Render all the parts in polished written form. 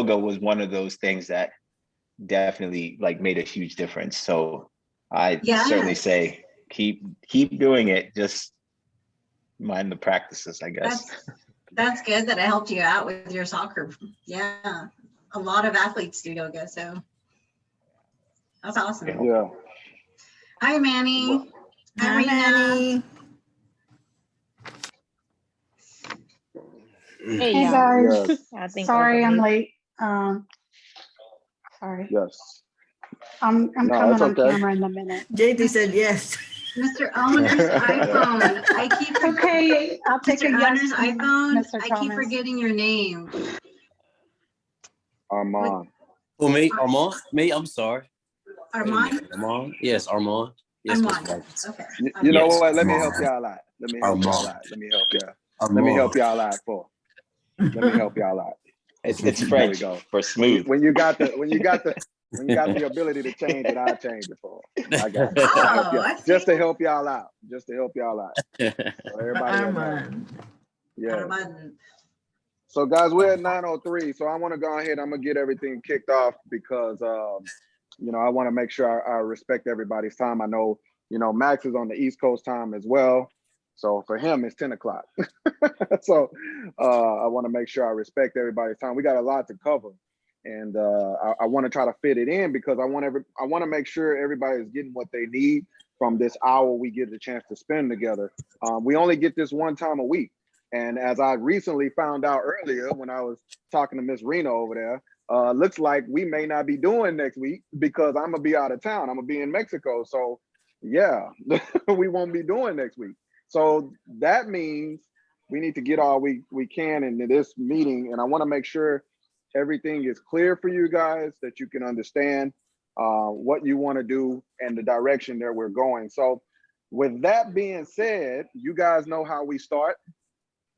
yoga was one of those things that definitely like made a huge difference. So I certainly say keep doing it. Just mind the practices, I guess. That's good that I helped you out with your soccer. Yeah, a lot of athletes do yoga, so that's awesome. Yeah. Hi, Manny. Hi, Manny. Hey guys, Yes. sorry I'm late. Sorry. Yes. I'm coming on camera in a minute. JT said yes. Mr. Owner's iPhone. I keep Okay, I'll take Mr. a yes. Owner's iPhone. Mr. I keep Thomas. forgetting your name. Armand. Oh, me? Armand? Me? I'm sorry. Armand? Armand? Yes, Armand. Yes, Armand. Mr. Okay. You know Yes. what? Let me help y'all out. Let me help y'all out. Let me help y'all out for. Let me help y'all out. It's French for smooth. When you got the ability to change it, I'll change it for. I got it. Just to help y'all out. So everybody Armand. Yeah. Armand. So guys, we're at 9:03. So I want to go ahead. I'm gonna get everything kicked off because I want to make sure I respect everybody's time. I know, Max is on the East Coast time as well. So for him, it's 10 o'clock. So I want to make sure I respect everybody's time. We got a lot to cover. And I want to try to fit it in because I want to make sure everybody is getting what they need from this hour we get the chance to spend together. We only get this one time a week. And as I recently found out earlier when I was talking to Miss Rena over there, looks like we may not be doing next week because I'm gonna be out of town. I'm gonna be in Mexico. So yeah, we won't be doing next week. So that means we need to get all we can into this meeting. And I want to make sure everything is clear for you guys, that you can understand what you want to do and the direction that we're going. So with that being said, you guys know how we start.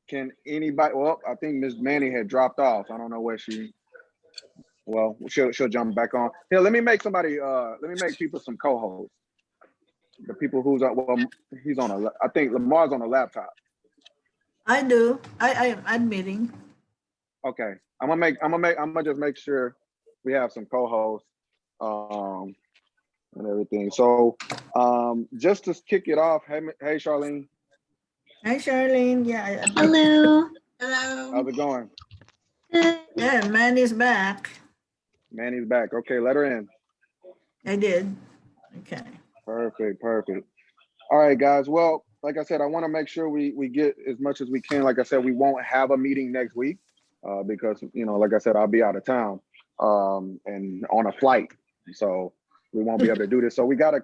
Can anybody, well, I think Ms. Manny had dropped off. I don't know where she'll jump back on. Here, let me make people some co-hosts. The people who's on, I think Lamar's on a laptop. I do. I'm admitting. Okay. I'm gonna just make sure we have some co-hosts and everything. So just to kick it off, hey Charlene. Hi, Charlene. Yeah. Hello. How's it going? Yeah, Manny's back. Manny's back. Okay, let her in. I did. Okay. Perfect. All right, guys. Well, like I said, I want to make sure we get as much as we can. Like I said, we won't have a meeting next week because, like I said, I'll be out of town and on a flight. So we won't be able to do this. So we gotta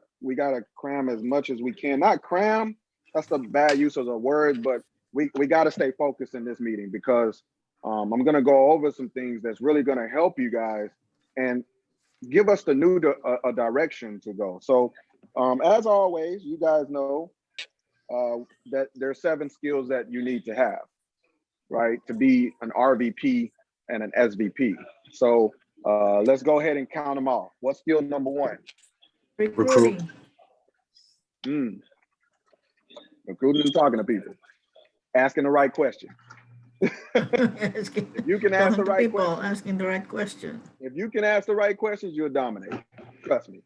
cram as much as we can. Not cram, that's the bad use of the word, but we gotta stay focused in this meeting because I'm gonna go over some things that's really gonna help you guys and give us the new direction to go. So as always, you guys know that there are 7 skills that you need to have, right, to be an RVP and an SVP. So let's go ahead and count them off. What's skill number 1? Recruiting. Recruiting and talking to people. Asking the right question. If you can ask the right question. Asking the right question. If you can ask the right questions, you'll dominate. Trust me.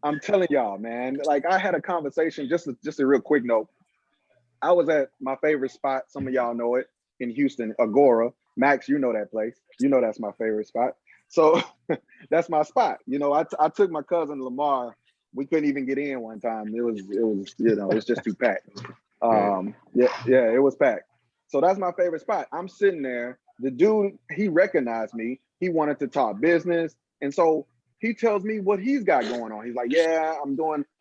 I'm telling y'all, man. Like I had a conversation, just a real quick note. I was at my favorite spot. Some of y'all know it in Houston, Agora. Max, you know that place. You know that's my favorite spot. So that's my spot. I took my cousin Lamar. We couldn't even get in one time. It was it's just too packed. It was packed. So that's my favorite spot. I'm sitting there. The dude, he recognized me. He wanted to talk business. And so he tells me what he's got going on. He's like, yeah, I'm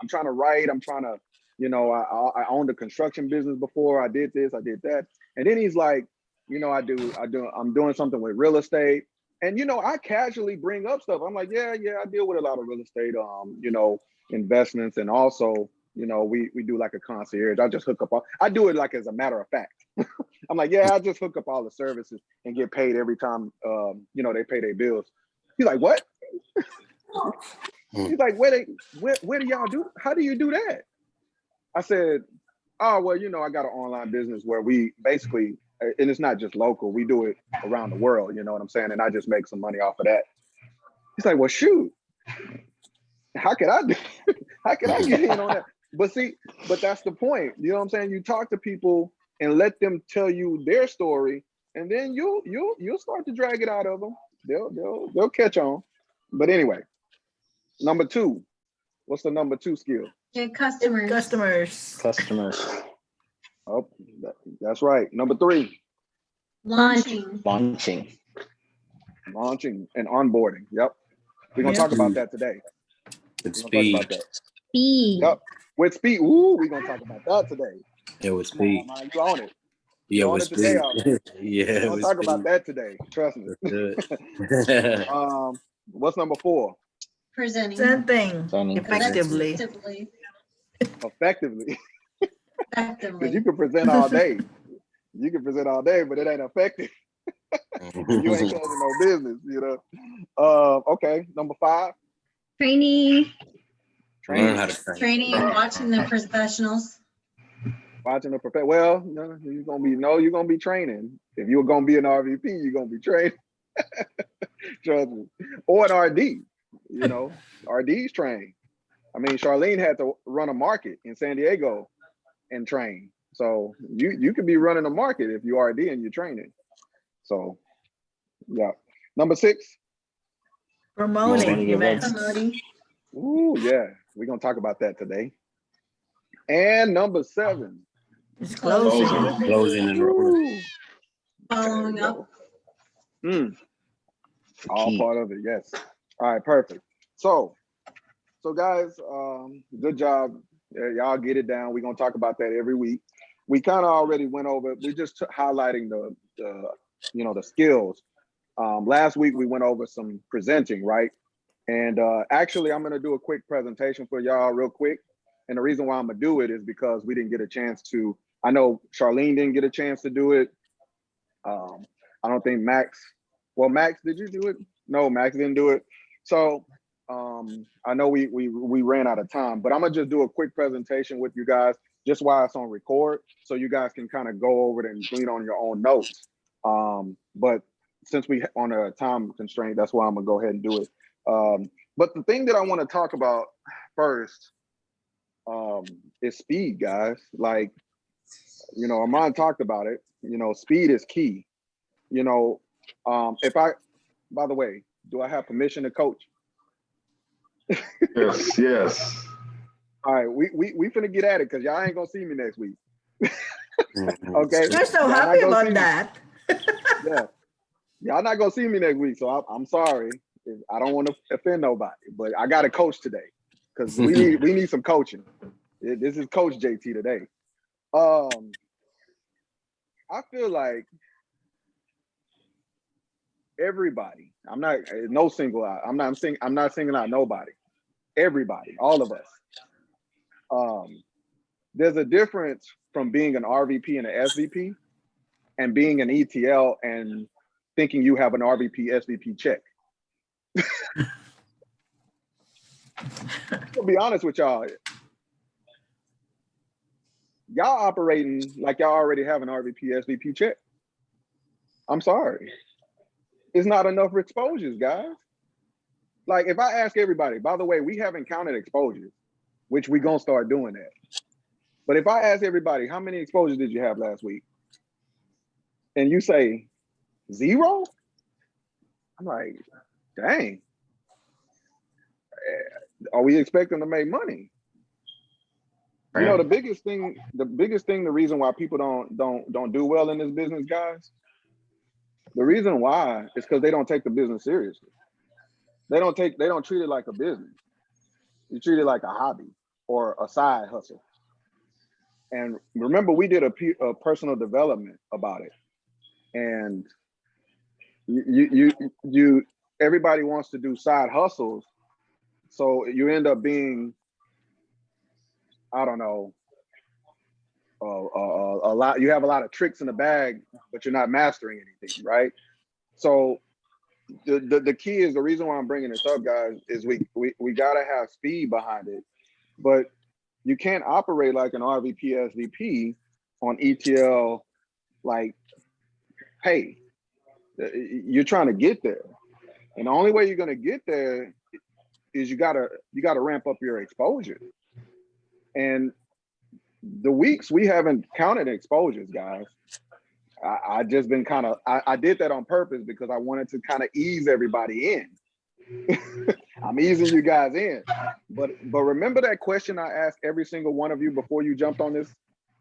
trying to write. I'm trying to, I owned a construction business before. I did this, I did that. And then he's like, I'm doing something with real estate. And, I casually bring up stuff. I'm like, yeah, I deal with a lot of real estate, investments. And also, we do like a concierge. I just hook up. I do it like as a matter of fact. I'm like, yeah, I just hook up all the services and get paid every time, they pay their bills. He's like, what? He's like, where do y'all do? How do you do that? I said, oh, well, I got an online business where we basically and it's not just local. We do it around the world. You know what I'm saying? And I just make some money off of that. He's like, well, shoot, how could I do? How could I get in on that? But see, but that's the point. You know what I'm saying? You talk to people and let them tell you their story, and then you'll start to drag it out of them. They'll catch on. But anyway, number 2. What's the number 2 skill? Get customers. Customers. Oh, that's right. Number 3. Launching. Launching. Launching and onboarding. Yep. We're gonna talk about that today. With We're gonna speed. talk about that. Speed. Yep. With speed. Ooh, we're gonna talk about that today. Yeah, with Come on, speed. man. You on it. Yeah, You on with it today, speed. Armand. Yeah, We're gonna with talk speed. about that today. Trust me. That's good. What's number 4? Presenting. Presenting Presenting. effectively. Effectively. Effectively. Because Effectively. you can present all day. You can present all day, but it ain't effective. You ain't closing no business, you know. Okay, number 5. Training. Learn how to train. Training and watching the professionals. Watching the perfect. Well, no, you're gonna be training. If you're gonna be an RVP, you're gonna be training. Trust me. Or an RD. You know, RD's train. I mean, Charlene had to run a market in San Diego and train. So you could be running a market if you RD and you're training. So yeah. Number 6. Promoting events. Promoting. Ooh, yeah. We're gonna talk about that today. And number 7. It's closing. Closing and rolling. Following up. All Key. part of it, yes. All right, perfect. So guys, good job. Y'all get it down. We're gonna talk about that every week. We kind of already went over. We just highlighting the skills. Last week we went over some presenting, right? And actually, I'm gonna do a quick presentation for y'all real quick. And the reason why I'm gonna do it is because we didn't get a chance to. I know Charlene didn't get a chance to do it. I don't think Max. Well, Max, did you do it? No, Max didn't do it. So I know we ran out of time, but I'm gonna just do a quick presentation with you guys, just while it's on record, so you guys can kind of go over it and glean on your own notes. But since we on a time constraint, that's why I'm gonna go ahead and do it. But the thing that I want to talk about first is speed, guys. Like, you know, Armand talked about it. You know, speed is key. You know, by the way, do I have permission to coach? Yes, yes. All right, we finna get at it because y'all ain't gonna see me next week. Okay. We're so Y'all not happy gonna about see me. that. Yeah. Y'all not gonna see me next week, so I'm sorry. I don't want to offend nobody, but I got to coach today because we need some coaching. This is Coach JT today. I feel like everybody. I'm not single out. I'm not singling out nobody. Everybody, all of us. There's a difference from being an RVP and an SVP and being an ETL and thinking you have an RVP SVP check. I'll be honest with y'all. Y'all operating like y'all already have an RVP SVP check. I'm sorry. It's not enough exposures, guys. Like if I ask everybody, by the way, we haven't counted exposures, which we gonna start doing that. But if I ask everybody, how many exposures did you have last week? And you say 0? I'm like, dang. Are we expecting to make money? You know, the biggest thing, the reason why people don't do well in this business, guys, the reason why is because they don't take the business seriously. They don't treat it like a business. You treat it like a hobby or a side hustle. And remember, we did a personal development about it. And you everybody wants to do side hustles. So you end up being, I don't know, a lot. You have a lot of tricks in the bag, but you're not mastering anything, right? So the key is, the reason why I'm bringing this up, guys, is we gotta have speed behind it, but you can't operate like an RVP SVP on ETL like pay. You're trying to get there. And the only way you're gonna get there is you gotta ramp up your exposure. And the weeks we haven't counted exposures, guys. I just been kind of, I did that on purpose because I wanted to kind of ease everybody in. I'm easing you guys in. But remember that question I asked every single one of you before you jumped on this?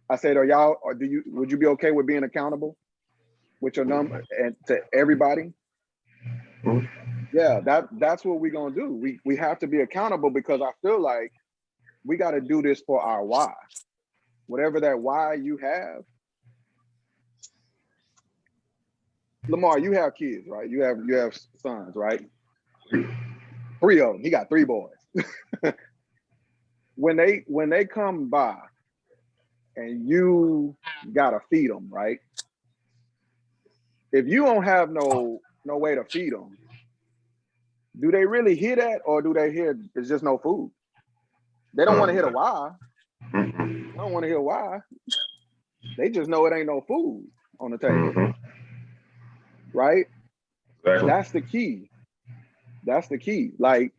I said, would you be okay with being accountable with your number and to everybody? Yeah, that's what we're gonna do. We have to be accountable because I feel like we got to do this for our why. Whatever that why you have. Lamar, you have kids, right? You have sons, right? 3 of them. He got 3 boys. When they come by and you gotta feed them, right? If you don't have no way to feed them, do they really hear that, or do they hear it's just no food? They don't want to hear the why. They don't want to hear why. They just know it ain't no food on the table. Right? Exactly. That's the key. That's the key. Like,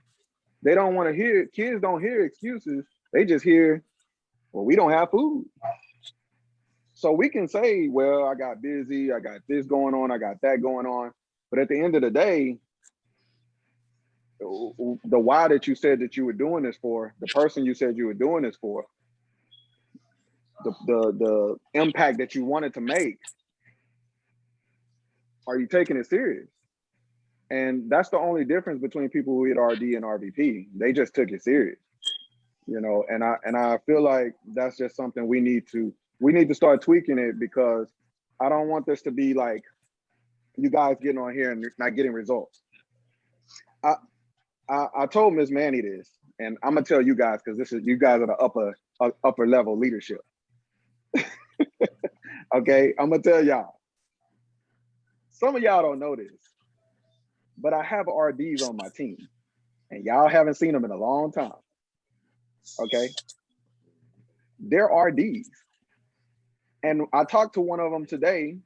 they don't want to hear, kids don't hear excuses. They just hear, well, we don't have food. So we can say, well, I got busy, I got this going on, I got that going on. But at the end of the day, the why that you said that you were doing this for, the person you said you were doing this for, the impact that you wanted to make, are you taking it serious? And that's the only difference between people who hit RD and RVP. They just took it serious, you know. And I feel like that's just something we need to start tweaking it, because I don't want this to be like you guys getting on here and not getting results. I told Ms. Manny this, and I'm gonna tell you guys, because you guys are the upper level leadership. Okay, I'm gonna tell y'all. Some of y'all don't know this, but I have RDs on my team, and y'all haven't seen them in a long time. Okay, they're RDs, and I talked to one of them today.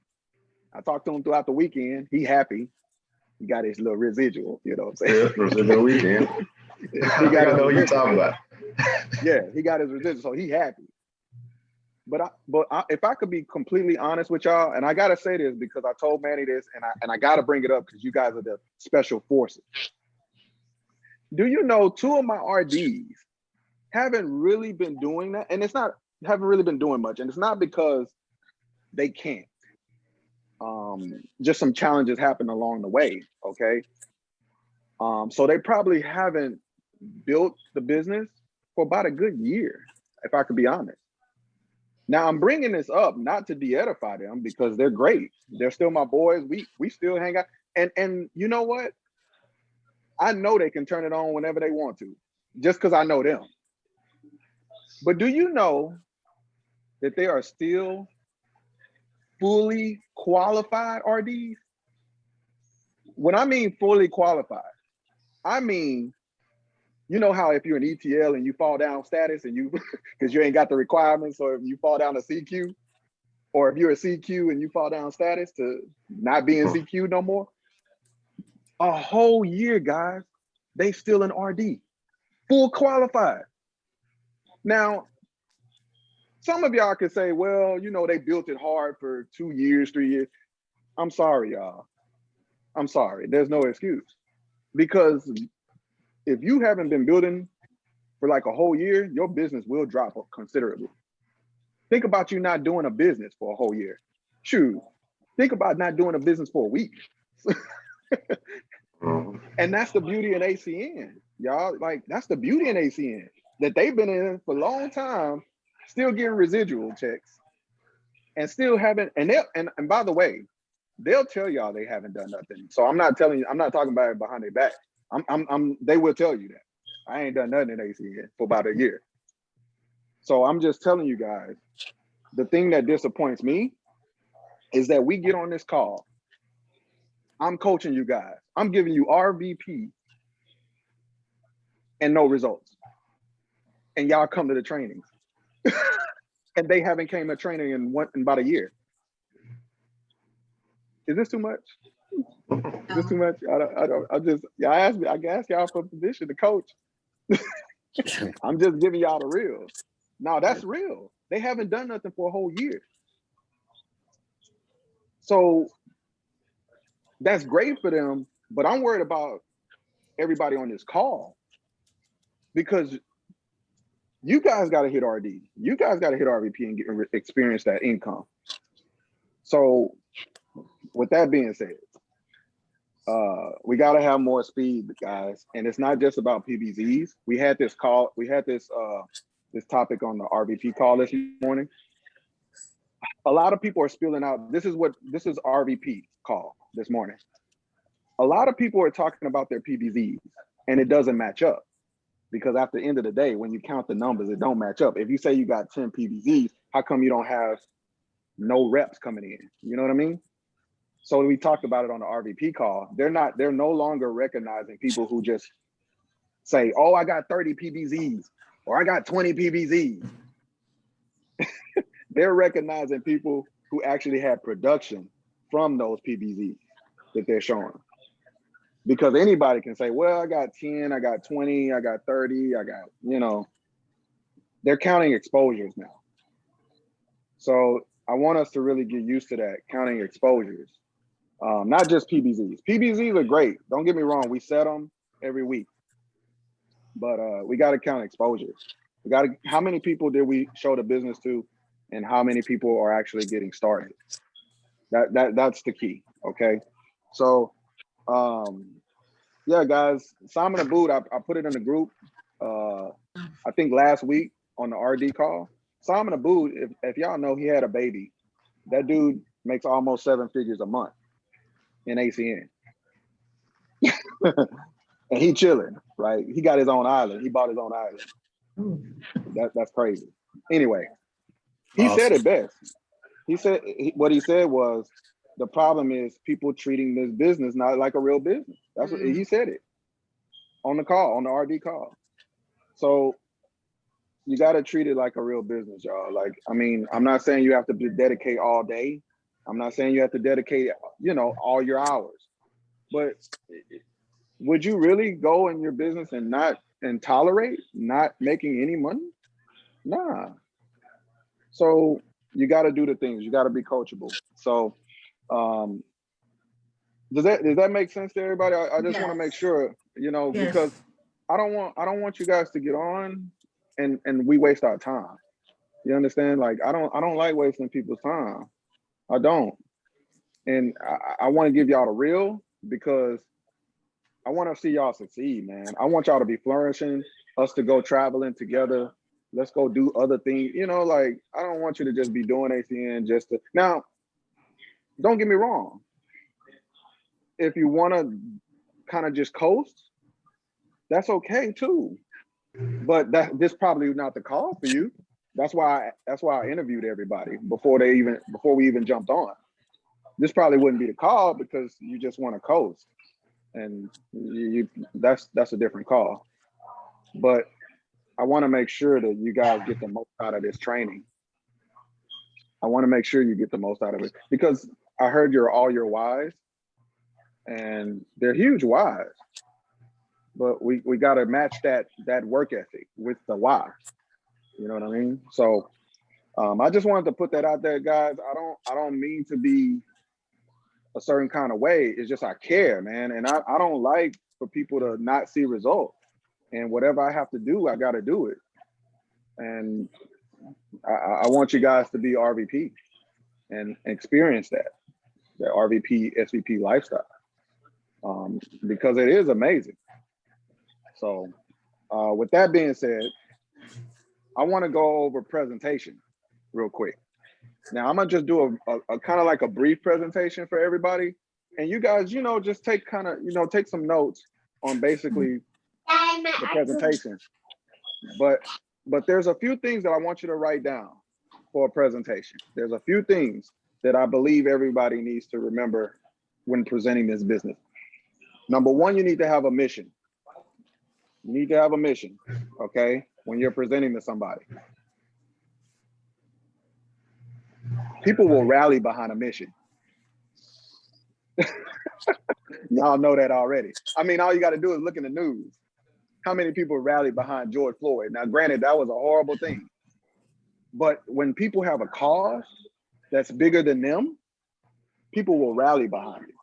I talked to him throughout the weekend. He happy. He got his little residual. You know what I'm saying? Yeah, residual weekend. He got I know what you're talking about. Yeah, he got his residual, so he happy. But if I could be completely honest with y'all, and I gotta say this because I told Manny this, and I gotta bring it up because you guys are the special forces. Do you know 2 of my RDs haven't really been doing that, and haven't really been doing much, and it's not because they can't. Just some challenges happen along the way. Okay, so they probably haven't built the business for about a good year, if I could be honest. Now I'm bringing this up not to de-edify them, because they're great. They're still my boys. We still hang out. And you know what? I know they can turn it on whenever they want to, just because I know them. But do you know that they are still fully qualified RDs? When I mean fully qualified, I mean, you know how if you're an ETL and you fall down status and you, because you ain't got the requirements, or if you fall down to CQ, or if you're a CQ and you fall down status to not being CQ no more, a whole year, guys, they still an RD, full qualified. Now, some of y'all could say, well, you know, they built it hard for 2 years, 3 years. I'm sorry, y'all. I'm sorry. There's no excuse. Because if you haven't been building for like a whole year, your business will drop considerably. Think about you not doing a business for a whole year. Shoot, think about not doing a business for a week. And that's the beauty in ACN, y'all. Like, that's the beauty in ACN, that they've been in for a long time, still getting residual checks, and still haven't. And by the way, they'll tell y'all they haven't done nothing. So I'm not talking about it behind their back. They will tell you that I ain't done nothing in ACN for about a year. So I'm just telling you guys, the thing that disappoints me is that we get on this call. I'm coaching you guys. I'm giving you RVP and no results. And y'all come to the trainings. And they haven't came to training in about a year. Is this too much? Is this too much? I asked me, I can ask y'all for position to coach. I'm just giving y'all the real. No, that's real. They haven't done nothing for a whole year. So that's great for them, but I'm worried about everybody on this call because you guys got to hit RD. You guys got to hit RVP and experience that income. So with that being said, we got to have more speed, guys. And it's not just about PBZs. We had this topic on the RVP call this morning. A lot of people are spilling out. This is RVP call this morning. A lot of people are talking about their PBZs and it doesn't match up because at the end of the day, when you count the numbers, it don't match up. If you say you got 10 PBZs, how come you don't have no reps coming in? You know what I mean? So we talked about it on the RVP call. They're no longer recognizing people who just say, oh, I got 30 PBZs or I got 20 PBZs. They're recognizing people who actually had production from those PBZs that they're showing. Because anybody can say, well, I got 10, I got 20, I got 30, I got, they're counting exposures now. So I want us to really get used to that, counting exposures, not just PBZs. PBZs are great. Don't get me wrong. We set them every week, but we got to count exposures. How many people did we show the business to and how many people are actually getting started? That's the key. Okay. So, yeah, guys, Simon and Boot, I put it in the group. I think last week on the RD call, Simon and Boot, if y'all know, he had a baby. That dude makes almost 7 figures a month in ACN. And he chilling, right? He got his own island. He bought his own island. That's crazy. Anyway, he said it best. What he said was, the problem is people treating this business not like a real business. That's what he said it on the call, on the RD call. So you got to treat it like a real business, y'all. Like, I mean, I'm not saying you have to dedicate all day. I'm not saying you have to dedicate, all your hours. But would you really go in your business and tolerate not making any money? Nah. So you got to do the things. You got to be coachable. So does that make sense to everybody? I just want to make sure, because I don't want you guys to get on and we waste our time. You understand? Like, I don't like wasting people's time. I don't. And I want to give y'all the real because I want to see y'all succeed, man. I want y'all to be flourishing, us to go traveling together. Let's go do other things. Like, I don't want you to just be doing ACN just to. Now, don't get me wrong. If you want to kind of just coast, that's okay too. But this probably not the call for you. That's why I interviewed everybody before we even jumped on. This probably wouldn't be the call because you just want to coast, and that's a different call. But I want to make sure that you guys get the most out of this training. I want to make sure you get the most out of it because I heard all your whys, and they're huge whys. But we got to match that work ethic with the why. You know what I mean? So I just wanted to put that out there, guys. I don't mean to be a certain kind of way. It's just I care, man. And I don't like for people to not see results. And whatever I have to do, I got to do it. And I want you guys to be RVP and experience that RVP, SVP lifestyle because it is amazing. So with that being said, I want to go over presentation real quick. Now I'm gonna just do a kind of like a brief presentation for everybody. And you guys, just take some notes on basically the presentation. But there's a few things that I want you to write down for a presentation. There's a few things that I believe everybody needs to remember when presenting this business. Number one, you need to have a mission. You need to have a mission, okay, when you're presenting to somebody. People will rally behind a mission. Y'all know that already. I mean, all you got to do is look in the news. How many people rallied behind George Floyd? Now, granted, that was a horrible thing. But when people have a cause that's bigger than them, people will rally behind it.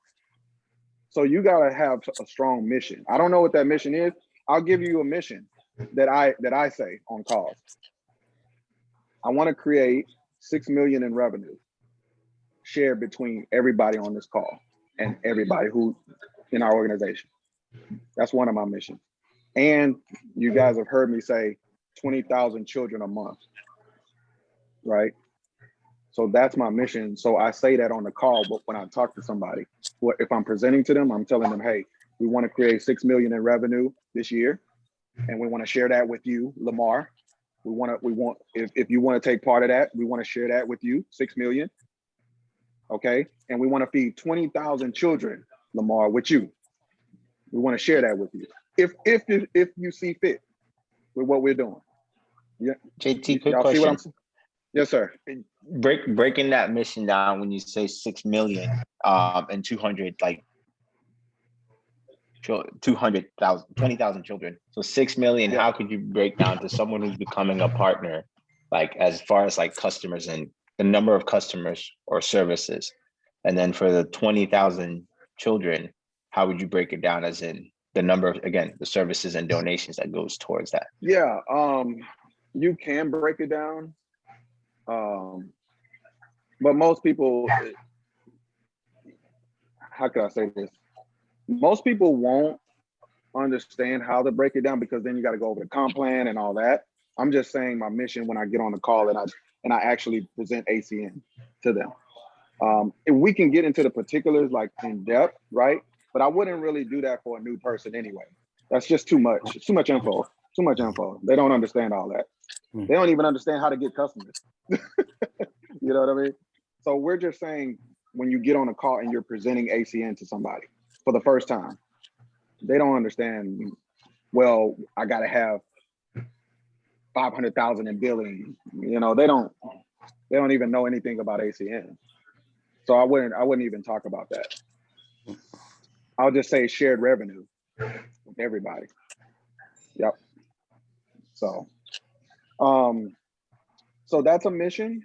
So you got to have a strong mission. I don't know what that mission is. I'll give you a mission that I say on calls. I want to create 6 million in revenue shared between everybody on this call and everybody who in our organization. That's one of my missions. And you guys have heard me say 20,000 children a month, right? So that's my mission. So I say that on the call, but when I talk to somebody, if I'm presenting to them, I'm telling them, hey, we want to create 6 million in revenue this year. And we want to share that with you, Lamar. If you want to take part of that, we want to share that with you, 6 million. Okay. And we want to feed 20,000 children, Lamar, with you. We want to share that with you. If you see fit with what we're doing. Yeah. JT, quick Y'all see what I'm question. saying? Yes, sir. Breaking that mission down when you say 6 million and 200, like 200,000, 20,000 children. So 6 million, Yeah. how could you break down to someone who's becoming a partner, like as far as like customers and the number of customers or services? And then for the 20,000 children, how would you break it down as in the number of, again, the services and donations that goes towards that? Yeah, you can break it down. But most people, how could I say this? Most people won't understand how to break it down because then you got to go over the comp plan and all that. I'm just saying my mission when I get on the call and I actually present ACN to them. If we can get into the particulars like in depth, right? But I wouldn't really do that for a new person anyway. That's just too much. It's too much info. Too much info. They don't understand all that. They don't even understand how to get customers. You know what I mean? So we're just saying when you get on a call and you're presenting ACN to somebody for the first time, they don't understand, well, I got to have 500,000 in billing. You know, they don't even know anything about ACN. So I wouldn't even talk about that. I'll just say shared revenue with everybody. Yep. So that's a mission.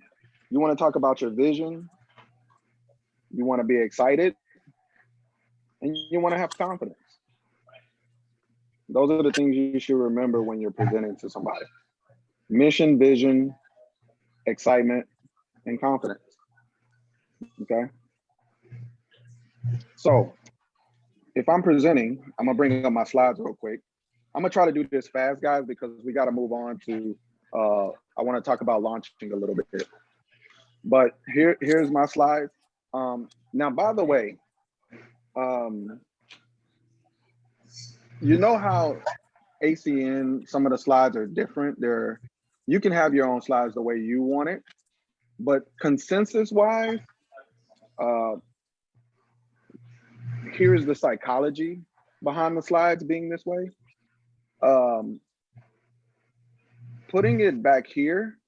You want to talk about your vision. You want to be excited and you want to have confidence. Those are the things you should remember when you're presenting to somebody. Mission, vision, excitement, and confidence. Okay. So if I'm presenting, I'm gonna bring up my slides real quick. I'm gonna try to do this fast, guys, because we got to move on to, I want to talk about launching a little bit. But here's my slides. Now, by the way, you know how ACN, some of the slides are different. You can have your own slides the way you want it, but consensus-wise, here's the psychology behind the slides being this way. Putting it back here,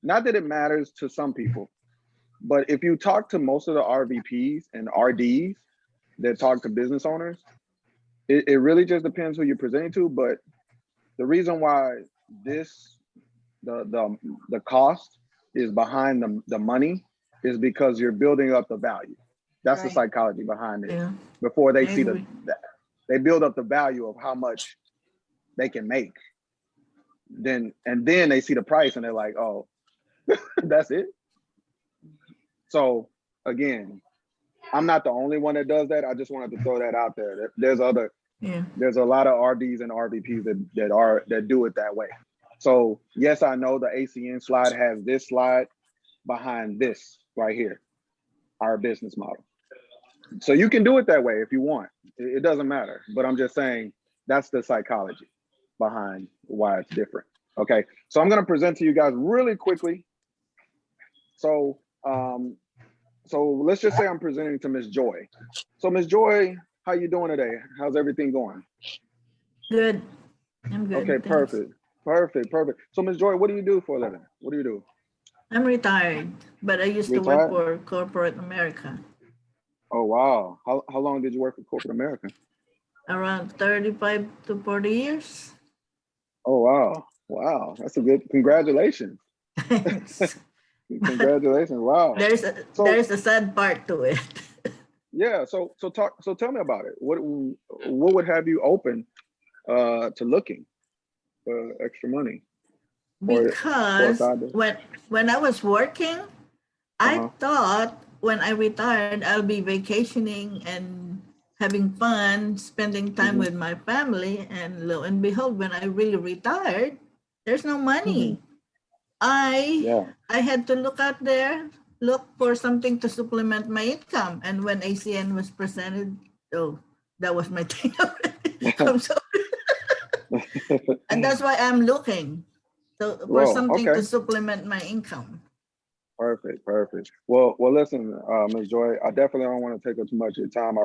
not that it matters to some people, but if you talk to most of the RVPs and RDs that talk to business owners, it really just depends who you're presenting to. But the reason why the cost is behind the money is because you're building up the value. That's right. The psychology behind it. Yeah. Before they see they build up the value of how much they can make. Then they see the price and they're like, oh, that's it. So again, I'm not the only one that does that. I just wanted to throw that out there. There's a lot of RDs and RVPs that do it that way. So yes, I know the ACN slide has this slide behind this right here, our business model. So you can do it that way if you want. It doesn't matter. But I'm just saying that's the psychology behind why it's different. Okay, so I'm gonna present to you guys really quickly. So let's just say I'm presenting to Miss Joy. So Miss Joy, how you doing today? How's everything going? Good. I'm good. Okay, thanks. Perfect. So Miss Joy, what do you do for a living? What do you do? I'm retired, but I used to work for corporate America. Oh, wow. How long did you work for corporate America? Around 35 to 40 years. Oh, wow. Wow. That's a good, congratulations. Thanks. But Congratulations. Wow. So there's a sad part to it. yeah, so tell me about it. What would have you open to looking for extra money or a Because side business? when I was working, I Uh-huh. thought when I retired, I'll be vacationing and having fun, spending time Hmm. with my family. And lo and behold, when I really retired, there's no Hmm. money. I Yeah. I had to look out there, look for something to supplement my income. And when ACN was presented, oh, that was my thing. I'm so, and that's why I'm looking for Well, something to okay. supplement my income. Perfect, perfect. Well, listen, Ms. Joy, I definitely don't want to take up too much of your time.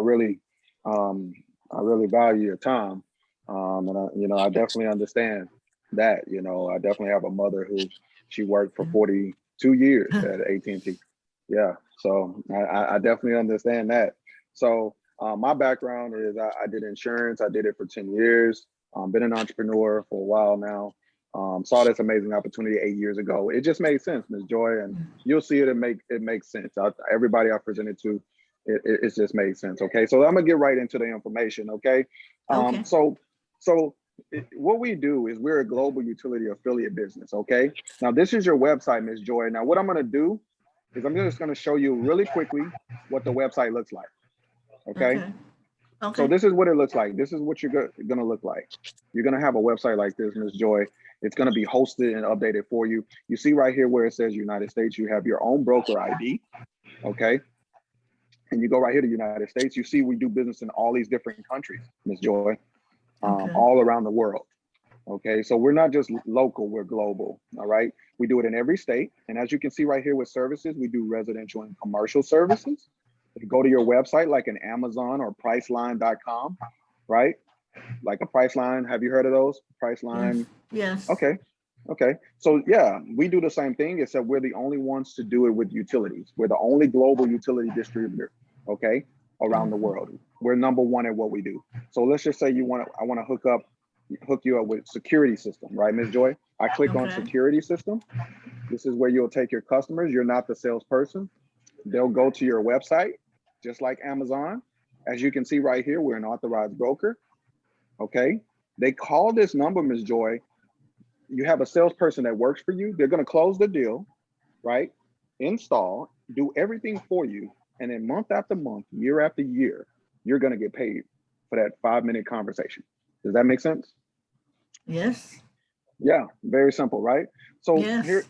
Um, I really value your time, and I definitely understand that. I definitely have a mother who she worked for 42 years at AT&T. Yeah, so I definitely understand that. So my background is I did insurance. I did it for 10 years. Been an entrepreneur for a while now. Saw this amazing opportunity 8 years ago. It just made sense, Ms. Joy, and you'll see it. It makes sense. Everybody I presented to, it just made sense. Okay, so I'm gonna get right into the information. Okay, Okay. So what we do is we're a global utility affiliate business. Okay, now this is your website, Ms. Joy. Now what I'm gonna do is I'm just gonna show you really quickly what the website looks like. Okay, Okay. so Okay. this is what it looks like. This is what you're gonna look like. You're gonna have a website like this, Ms. Joy. It's gonna be hosted and updated for you. You see right here where it says United States, you have your own broker ID, okay? And you go right here to United States, you see we do business in all these different countries, Ms. Joy, Okay. all around the world. Okay, so we're not just local, we're global, all right? We do it in every state. And as you can see right here with services, we do residential and commercial services. You go to your website like an Amazon or Priceline.com, right? Like a Priceline, have you heard of those? Yes. Priceline, Yes. okay. Okay, so yeah, we do the same thing, except we're the only ones to do it with utilities. We're the only global utility distributor, okay, around the world. We're number one at what we do. So let's just say I want to hook you up with security system, right, Ms. Joy? I click on Okay. security system. This is where you'll take your customers. You're not the salesperson. They'll go to your website, just like Amazon. As you can see right here, we're an authorized broker, okay? They call this number, Ms. Joy. You have a salesperson that works for you. They're going to close the deal, right? Install, do everything for you. And then month after month, year after year, you're going to get paid for that 5-minute conversation. Does that make sense? Yes. Yeah, very simple, right? So Yes.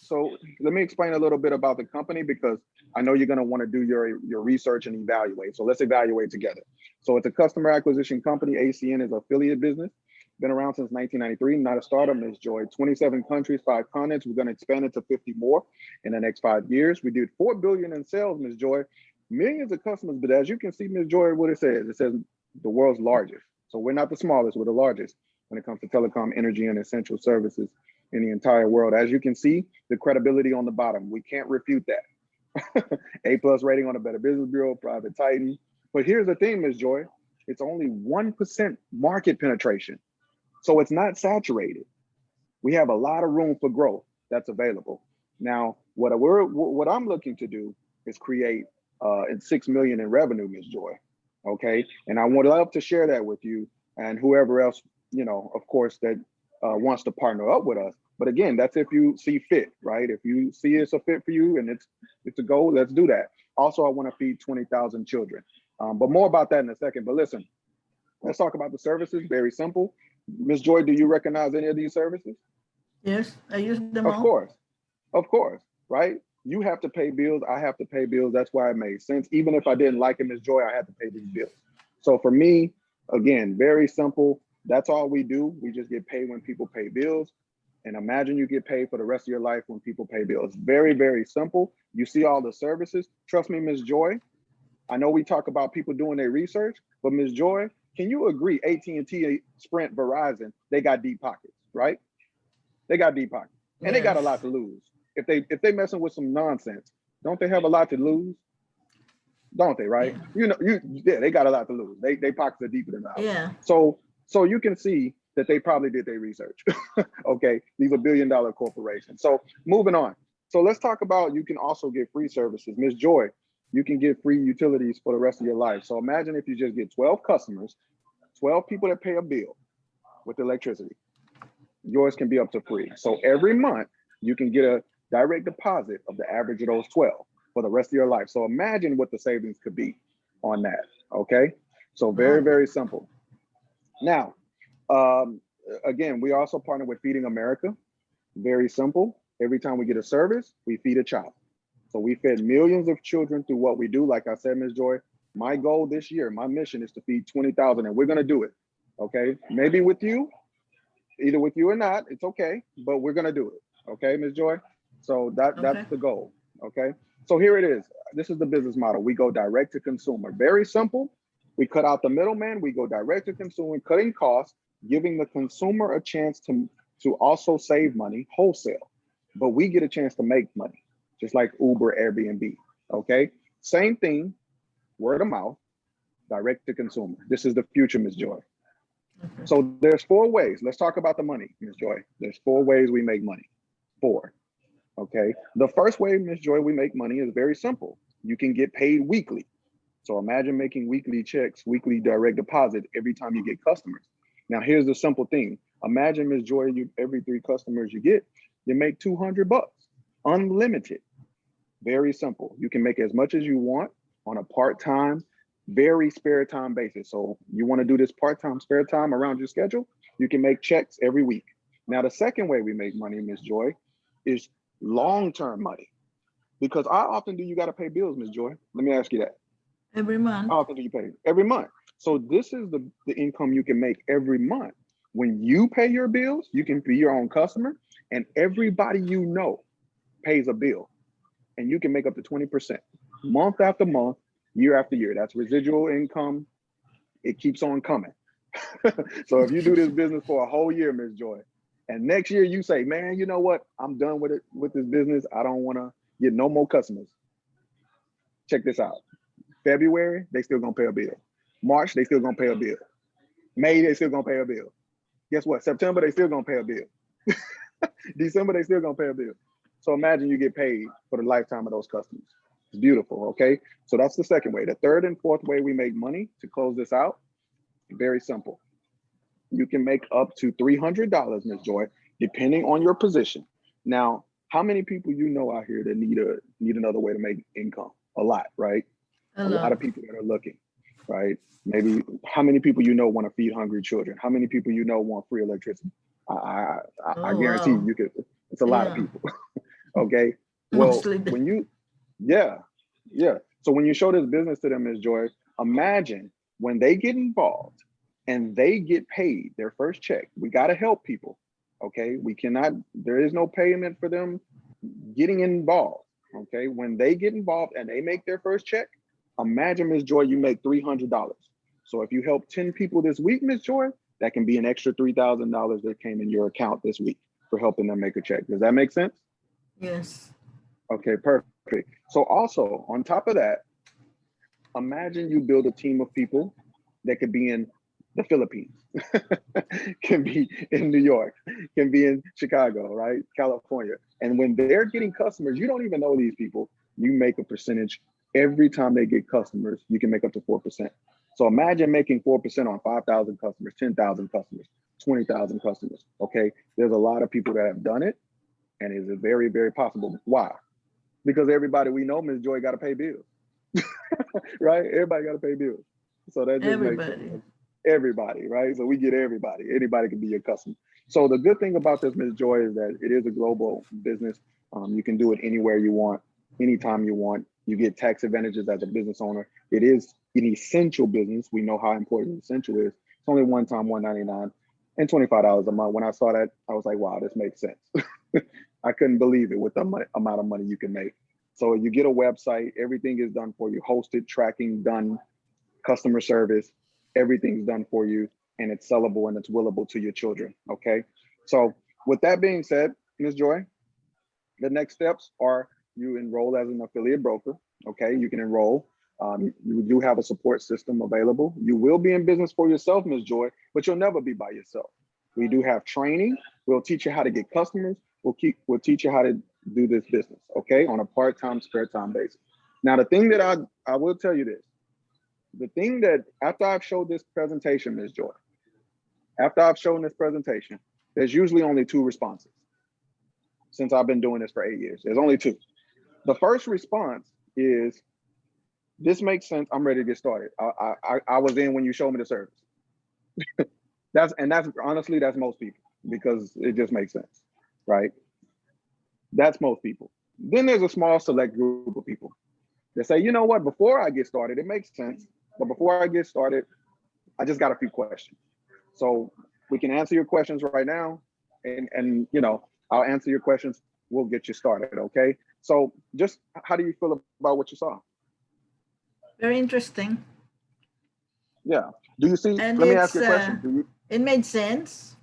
so let me explain a little bit about the company because I know you're going to want to do your research and evaluate. So let's evaluate together. So it's a customer acquisition company. ACN is affiliate business. Been around since 1993, not a startup, Ms. Joy. 27 countries, 5 continents. We're going to expand it to 50 more in the next 5 years. We did 4 billion in sales, Ms. Joy. Millions of customers, but as you can see, Ms. Joy, what it says the world's largest. So we're not the smallest, we're the largest when it comes to telecom, energy, and essential services in the entire world. As you can see, the credibility on the bottom, we can't refute that. A+ rating on the Better Business Bureau, Private Titan. But here's the thing, Ms. Joy, it's only 1% market penetration. So it's not saturated. We have a lot of room for growth that's available. Now, what I'm looking to do is create 6 million in revenue, Ms. Joy. Okay, and I would love to share that with you and whoever else, of course, that wants to partner up with us. But again, that's if you see fit, right? If you see it's a fit for you and it's a goal, let's do that. Also, I want to feed 20,000 children. But more about that in a second. But listen, let's talk about the services. Very simple. Ms. Joy, do you recognize any of these services? Yes. I use them Of all. course, right? You have to pay bills. I have to pay bills. That's why it made sense. Even if I didn't like it, Ms. Joy, I had to pay these bills. So for me, again, very simple. That's all we do. We just get paid when people pay bills. And imagine you get paid for the rest of your life when people pay bills. Very, very simple. You see all the services. Trust me, Ms. Joy. I know we talk about people doing their research, but Ms. Joy, can you agree AT&T, Sprint, Verizon, they got deep pockets, right? They got deep pockets, and they got a lot Yes. to lose. If they messing with some nonsense, don't they have a lot to lose? don't they? Right? Yeah. They got a lot to lose. They pockets are deeper than ours. Yeah. So you can see that they probably did their research. Okay, these are billion-dollar corporations. So moving on. So let's talk about, you can also get free services. Miss Joy, you can get free utilities for the rest of your life. So imagine if you just get 12 customers, 12 people that pay a bill with electricity. Yours can be up to free. So every month you can get a direct deposit of the average of those 12 for the rest of your life. So imagine what the savings could be on that. Okay, so very, very simple. Now, again, we also partner with Feeding America. Very simple. Every time we get a service, we feed a child. So we fed millions of children through what we do. Like I said, Ms. Joy, my goal this year, my mission is to feed 20,000, and we're going to do it. Okay, maybe with you, either with you or not, it's okay, but we're going to do it. Okay, Ms. Joy. So that's the goal. Okay, so here it is. This is the business model. We go direct to consumer. Very simple. We cut out the middleman. We go direct to consumer, cutting costs, giving the consumer a chance to also save money wholesale, but we get a chance to make money, just like Uber, Airbnb. Okay, same thing, word of mouth, direct to consumer. This is the future, Ms. Joy. So there's 4 ways. Let's talk about the money, Ms. Joy. There's 4 ways we make money. 4. Okay. The first way, Ms. Joy, we make money is very simple. You can get paid weekly. So imagine making weekly checks, weekly direct deposit every time you get customers. Now here's the simple thing. Imagine, Ms. Joy, every 3 customers you get, you make $200, unlimited. Very simple. You can make as much as you want on a part-time, very spare time basis. So you want to do this part-time, spare time around your schedule, you can make checks every week. Now, the second way we make money, Ms. Joy, is long-term money. Because how often do you got to pay bills, Ms. Joy? Let me ask you that. Every month. How often do you pay? Every month. So this is the income you can make every month. When you pay your bills, you can be your own customer, and everybody you know pays a bill. And you can make up to 20% month after month, year after year. That's residual income. It keeps on coming. So if you do this business for a whole year, Ms. Joy, and next year you say, man, you know what? I'm done with it, with this business. I don't want to get no more customers. Check this out. February, they still gonna pay a bill. March, they still gonna pay a bill. May, they still gonna pay a bill. Guess what? September, they still gonna pay a bill. December, they still gonna pay a bill. So imagine you get paid for the lifetime of those customers. It's beautiful, okay? So that's the second way. The third and fourth way we make money, to close this out, very simple. You can make up to $300, Ms. Joy, depending on your position. Now, how many people you know out here that need another way to make income? A lot, right? A lot of people that are looking, right? Maybe how many people you know want to feed hungry children? How many people you know want free electricity? I guarantee you could. It's a lot of people. Okay. Well, Mostly when you, yeah. So when you show this business to them, Ms. Joy, imagine when they get involved and they get paid their first check. We got to help people. Okay. We cannot, there is no payment for them getting involved. Okay. When they get involved and they make their first check, imagine, Ms. Joy, you make $300. So if you help 10 people this week, Ms. Joy, that can be an extra $3,000 that came in your account this week for helping them make a check. Does that make sense? Yes. Okay, perfect. So also on top of that, imagine you build a team of people that could be in the Philippines, can be in New York, can be in Chicago, right? California. And when they're getting customers, you don't even know these people. You make a percentage every time they get customers. You can make up to 4%. So imagine making 4% on 5,000 customers, 10,000 customers, 20,000 customers. Okay, there's a lot of people that have done it, and it's very, very possible. Why? Because everybody we know, Ms. Joy, got to pay bills, right? Everybody got to pay bills. So that just makes sense. Everybody, right? So we get everybody. Anybody can be your customer. So the good thing about this, Ms. Joy, is that it is a global business. You can do it anywhere you want, anytime you want. You get tax advantages as a business owner. It is an essential business. We know how important essential is. It's only one time $199 and $25 a month. When I saw that, I was like, wow, this makes sense. I couldn't believe it with the amount of money you can make. So you get a website, everything is done for you, hosted, tracking done, customer service, everything's done for you, and it's sellable and it's willable to your children, okay? So with that being said, Ms. Joy, the next steps are you enroll as an affiliate broker, okay? You can enroll. You do have a support system available. You will be in business for yourself, Ms. Joy, but you'll never be by yourself. We do have training. We'll teach you how to get customers. We'll teach you how to do this business, okay, on a part-time, spare time basis. Now, the thing that I will tell you this, the thing that after I've showed this presentation, Ms. Joy, after I've shown this presentation, there's usually only 2 responses. Since I've been doing this for 8 years, there's only 2. The first response is, this makes sense. I'm ready to get started. I was in when you showed me the service. that's honestly, that's most people, because it just makes sense, right? That's most people. Then there's a small select group of people that say, you know what, before I get started, it makes sense. But before I get started, I just got a few questions. So we can answer your questions right now. And you know, I'll answer your questions. We'll get you started, okay? So just how do you feel about what you saw? Very interesting. Yeah. Do you see, And let me ask you a question. It made sense.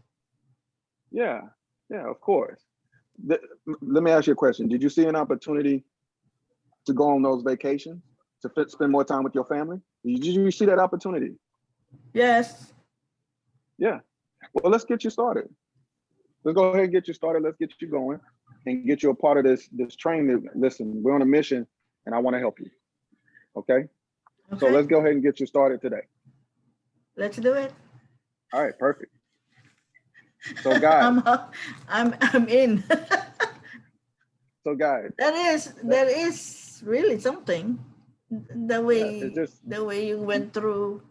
Yeah, of course. Let me ask you a question. Did you see an opportunity to go on those vacations, to spend more time with your family? Did you see that opportunity? Yes. Yeah. Well, let's get you started. Let's go ahead and get you started. Let's get you going and get you a part of this training. Listen, we're on a mission and I want to help you. Okay? So let's go ahead and get you started today. Let's do it. All right, perfect. So guys, I'm in. So guys, that is really something. The way you went through.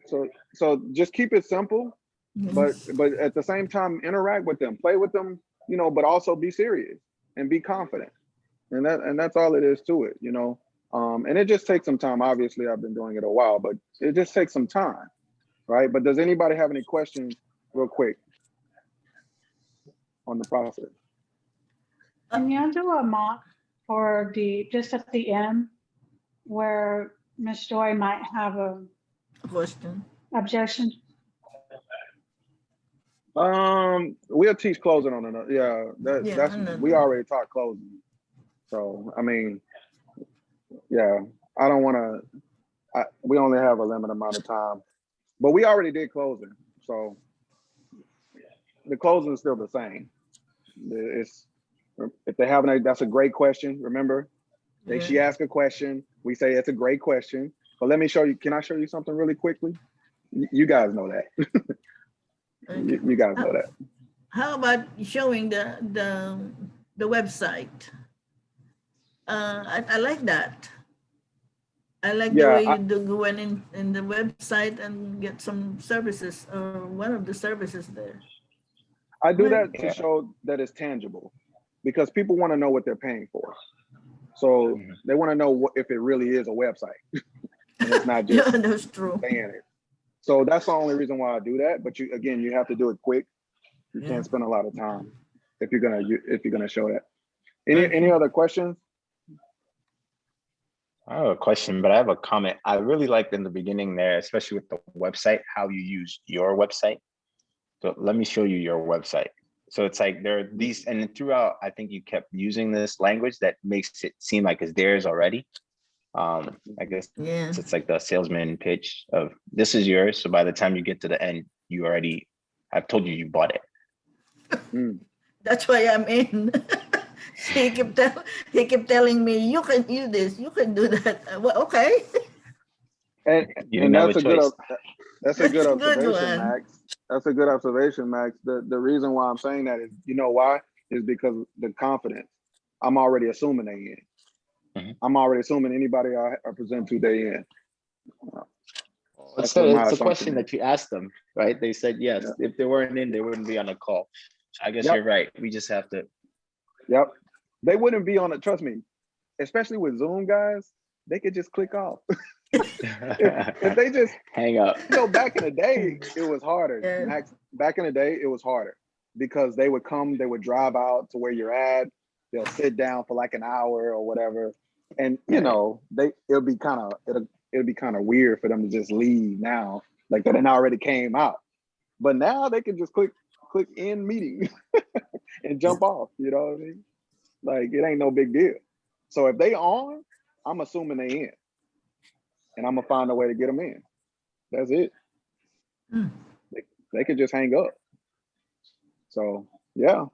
So just keep it simple, but at the same time interact with them, play with them, you know, but also be serious and be confident. And that's all it is to it, you know. And it just takes some time. Obviously, I've been doing it a while, but it just takes some time, right? But does anybody have any questions real quick on the process? Can you do a mock for just at the end where Ms. Joy might have a question, objection? We'll teach closing on another. Yeah, we already taught closing. So I mean, yeah, I don't want to. We only have a limited amount of time, but we already did closing. So the closing is still the same. If they have that's a great question. Remember, she asked a question. We say it's a great question. But let me show you. Can I show you something really quickly? You guys know that. You guys know that. How about showing the website? I like that. I like the way you go in the website and get some services or one of the services there. I do that to show that it's tangible, because people want to know what they're paying for. So they want to know if it really is a website. And it's not just that's true. saying it. So that's the only reason why I do that. But you have to do it quick. You can't spend a lot of time if you're gonna show that. Any other questions? I have a question, but I have a comment. I really liked in the beginning there, especially with the website, how you use your website. So let me show you your website. So it's like there are these, and throughout, I think you kept using this language that makes it seem like it's theirs already. I guess it's like the salesman pitch of this is yours. So by the time you get to the end, you already, I've told you bought it. That's why I'm in. He kept telling me, you can do this, you can do that. Well, okay. And that's a good observation, Max. That's a good observation, Max. The reason why I'm saying that is, you know why? Is because the confidence. I'm already assuming they in. I'm already assuming anybody I present to, they in. It's a question that you asked them, right? They said yes. Yeah. If they weren't in, they wouldn't be on a call. I guess you're right. We just have to. Yep. They wouldn't be on it. Trust me, especially with Zoom, guys, they could just click off. if they just hang up. You know, back in the day, it was harder. Max, back in the day, it was harder because they would drive out to where you're at. They'll sit down for like an hour or whatever. And you know, it'll be kind of weird for them to just leave now, like that it already came out. But now they can just click in meeting and jump off, you know what I mean? Like it ain't no big deal. So if they on, I'm assuming they in, and I'm gonna find a way to get them in. That's it. Hmm. They could just hang up. So yeah.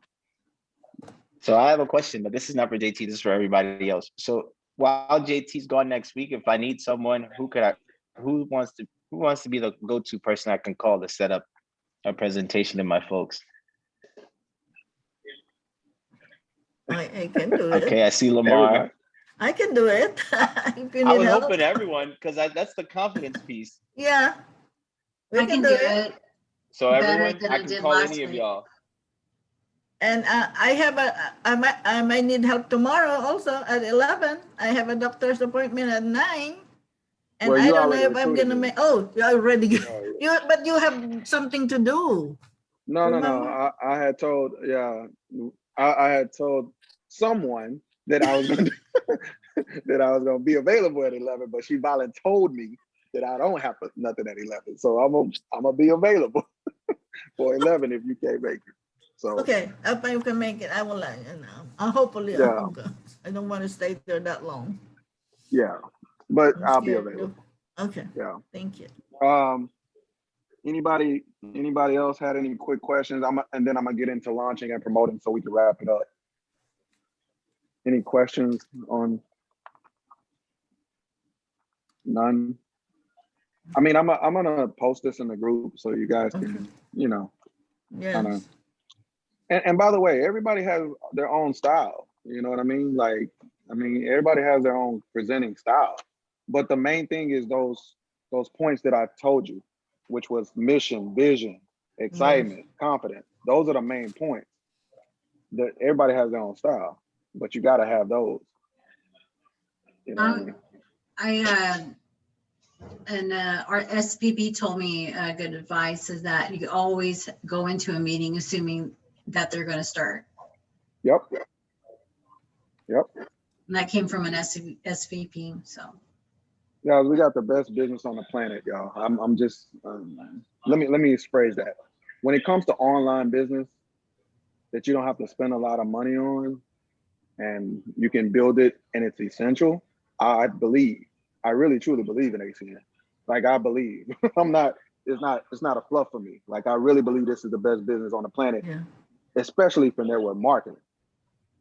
So I have a question, but this is not for JT. This is for everybody else. So while JT's gone next week, if I need someone, who wants to be the go-to person I can call to set up a presentation to my folks? I can do it. Okay, I see Lamar. Everybody. I can do it. If you I need was help. hoping everyone, because that's the confidence piece. Yeah, we I can do it So better everyone, than I I can did call last any of week. y'all. And I might need help tomorrow also at 11. I have a doctor's appointment at 9. And Well, I you don't know already if I'm recruited gonna me. make. Oh, you already. Oh, But you have something to do. no. Remember? I had told, I had told someone that I was gonna that I was gonna be available at 11, but she volunteered me that I don't have nothing at 11. So I'm gonna be available for 11 if you can't make it. So Okay, if I can make it, I will let you know. Hopefully, yeah, I don't want to stay there that long. yeah. But I'm I'll be scared. available. Okay. Yeah. Thank you. Anybody else had any quick questions? And then I'm gonna get into launching and promoting so we can wrap it up. Any questions on? None. I mean, I'm gonna post this in the group so you guys can, kind of. Yes. And by the way, everybody has their own style. You know what I mean? Like, everybody has their own presenting style. But the main thing is those points that I told you, which was mission, vision, excitement, confidence. Those are the main points. That everybody has their own style, but you got to have those. You know what I mean? Our SVP told me good advice is that you always go into a meeting assuming that they're going to start. Yep. And that came from an SVP. So. Yeah, we got the best business on the planet, y'all. I'm just let me phrase that. When it comes to online business that you don't have to spend a lot of money on, and you can build it and it's essential, I really truly believe in ACN. Like, I believe. It's not a fluff for me. Like, I really believe this is the best business on the planet, especially for network marketing,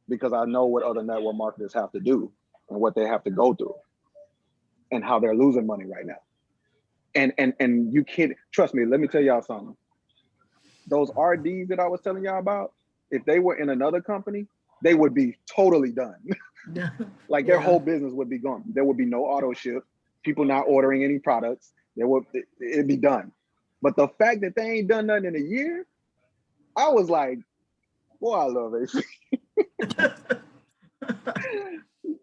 because I know what other network marketers have to do and what they have to go through and how they're losing money right now. And you can't, trust me, let me tell y'all something. Those RDs that I was telling y'all about, if they were in another company, they would be totally done. Like, their whole business would be gone. There would be no auto ship, people not ordering any products. It'd be done. But the fact that they ain't done nothing in a year, I was like, boy, I love AC.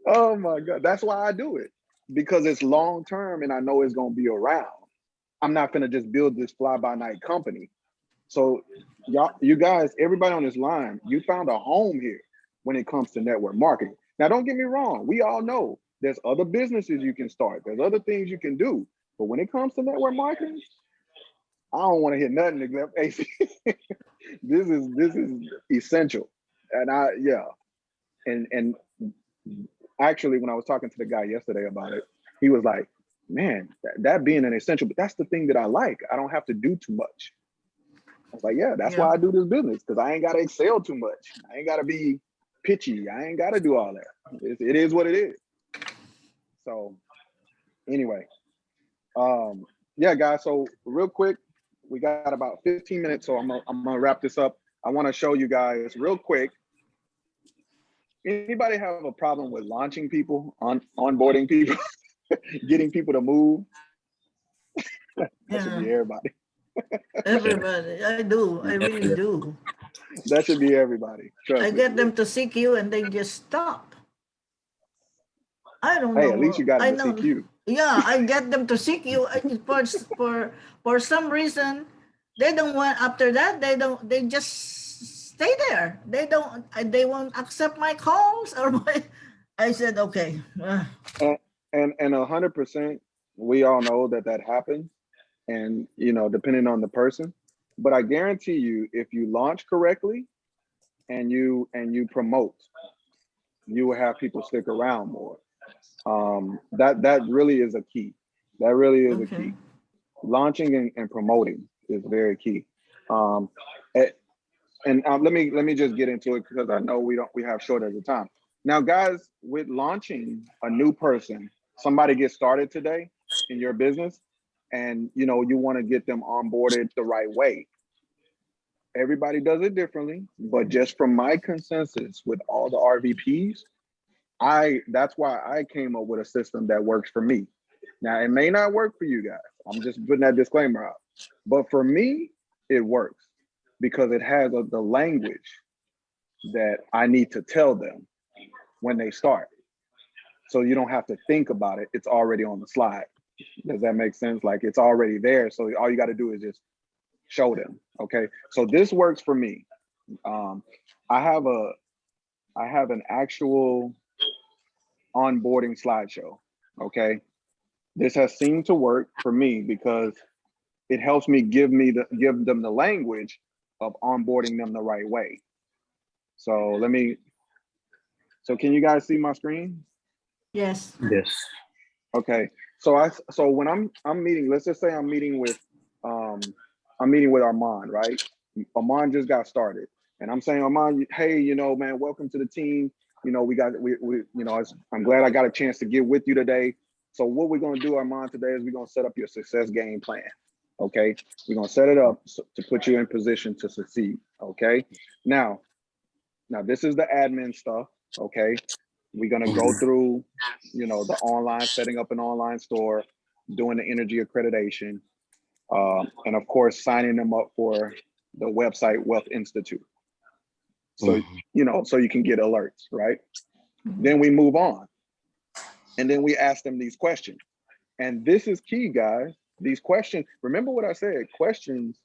Oh my God. That's why I do it, because it's long term and I know it's gonna be around. I'm not gonna just build this fly by night company. So you guys, everybody on this line, you found a home here when it comes to network marketing. Now, don't get me wrong. We all know there's other businesses you can start. There's other things you can do. But when it comes to network marketing, I don't want to hear nothing except AC. This is essential. And And actually, when I was talking to the guy yesterday about it, he was like, man, that being an essential, but that's the thing that I like. I don't have to do too much. I was like, yeah, that's why I do this business, because I ain't got to excel too much. I ain't got to be pitchy. I ain't got to do all that. It is what it is. So anyway, yeah, guys. So real quick, we got about 15 minutes. So I'm gonna wrap this up. I want to show you guys real quick. Anybody have a problem with launching people, onboarding people, getting people to move? That should be everybody. Everybody, I do. I really do. That should be everybody. Trust I me. get them to seek you and they just stop. I don't know. Hey, at least you got I them to know. seek you. Yeah, I get them to seek you. For some reason, they don't want. After that, they just stay there. They won't accept my calls or my. I said okay. And 100%, we all know that happens, and depending on the person. But I guarantee you, if you launch correctly and you promote, you will have people stick around more. That really is a key. That really is a Okay. key. Launching and promoting is very key. Um, let me just get into it because I know we have short as a time. Now, guys, with launching a new person, somebody gets started today in your business, and you want to get them onboarded the right way. Everybody does it differently, but just from my consensus with all the RVPs, that's why I came up with a system that works for me. Now, it may not work for you guys. I'm just putting that disclaimer out. But for me, it works because it has the language that I need to tell them when they start. So you don't have to think about it. It's already on the slide. Does that make sense? Like it's already there. So all you got to do is just show them. Okay. So this works for me. I have an actual onboarding slideshow. Okay. This has seemed to work for me because it helps me give them the language of onboarding them the right way. So can you guys see my screen? Yes. Yes. Okay. So when I'm meeting, let's just say I'm meeting with Armand, right? Armand just got started. And I'm saying, Armand, hey, man, welcome to the team. I'm glad I got a chance to get with you today. So what we're going to do, Armand, today is we're going to set up your success game plan. Okay. We're going to set it up to put you in position to succeed. Okay. Now this is the admin stuff. Okay. We're going to go through, the online, setting up an online store, doing the energy accreditation, and of course, signing them up for the website Wealth Institute. So, so you can get alerts, right? Then we move on. And then we ask them these questions. And this is key, guys. These questions, remember what I said, questions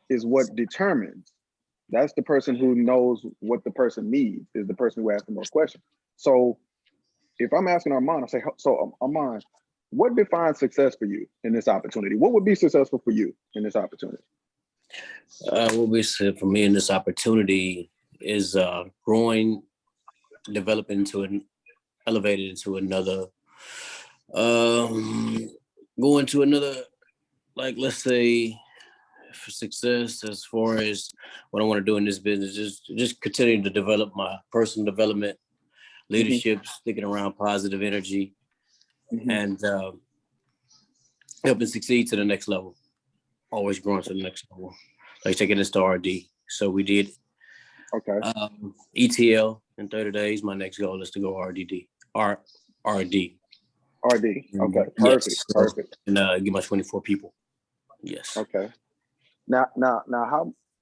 is what determines. That's the person who knows what the person needs, is the person who asks the most questions. So if I'm asking Armand, I say, so Armand, what defines success for you in this opportunity? What would be successful for you in this opportunity? What we said for me in this opportunity is growing, developing elevated into another, going to another, like, let's say, for success as far as what I want to do in this business, just continuing to develop my personal development, leadership, sticking around positive energy, and helping succeed to the next level, always growing to the next level, like taking this to RD. So we did ETL in 30 days. My next goal is to go RD. Okay, perfect, yes. perfect. And get my 24 people. Yes. Okay. Now,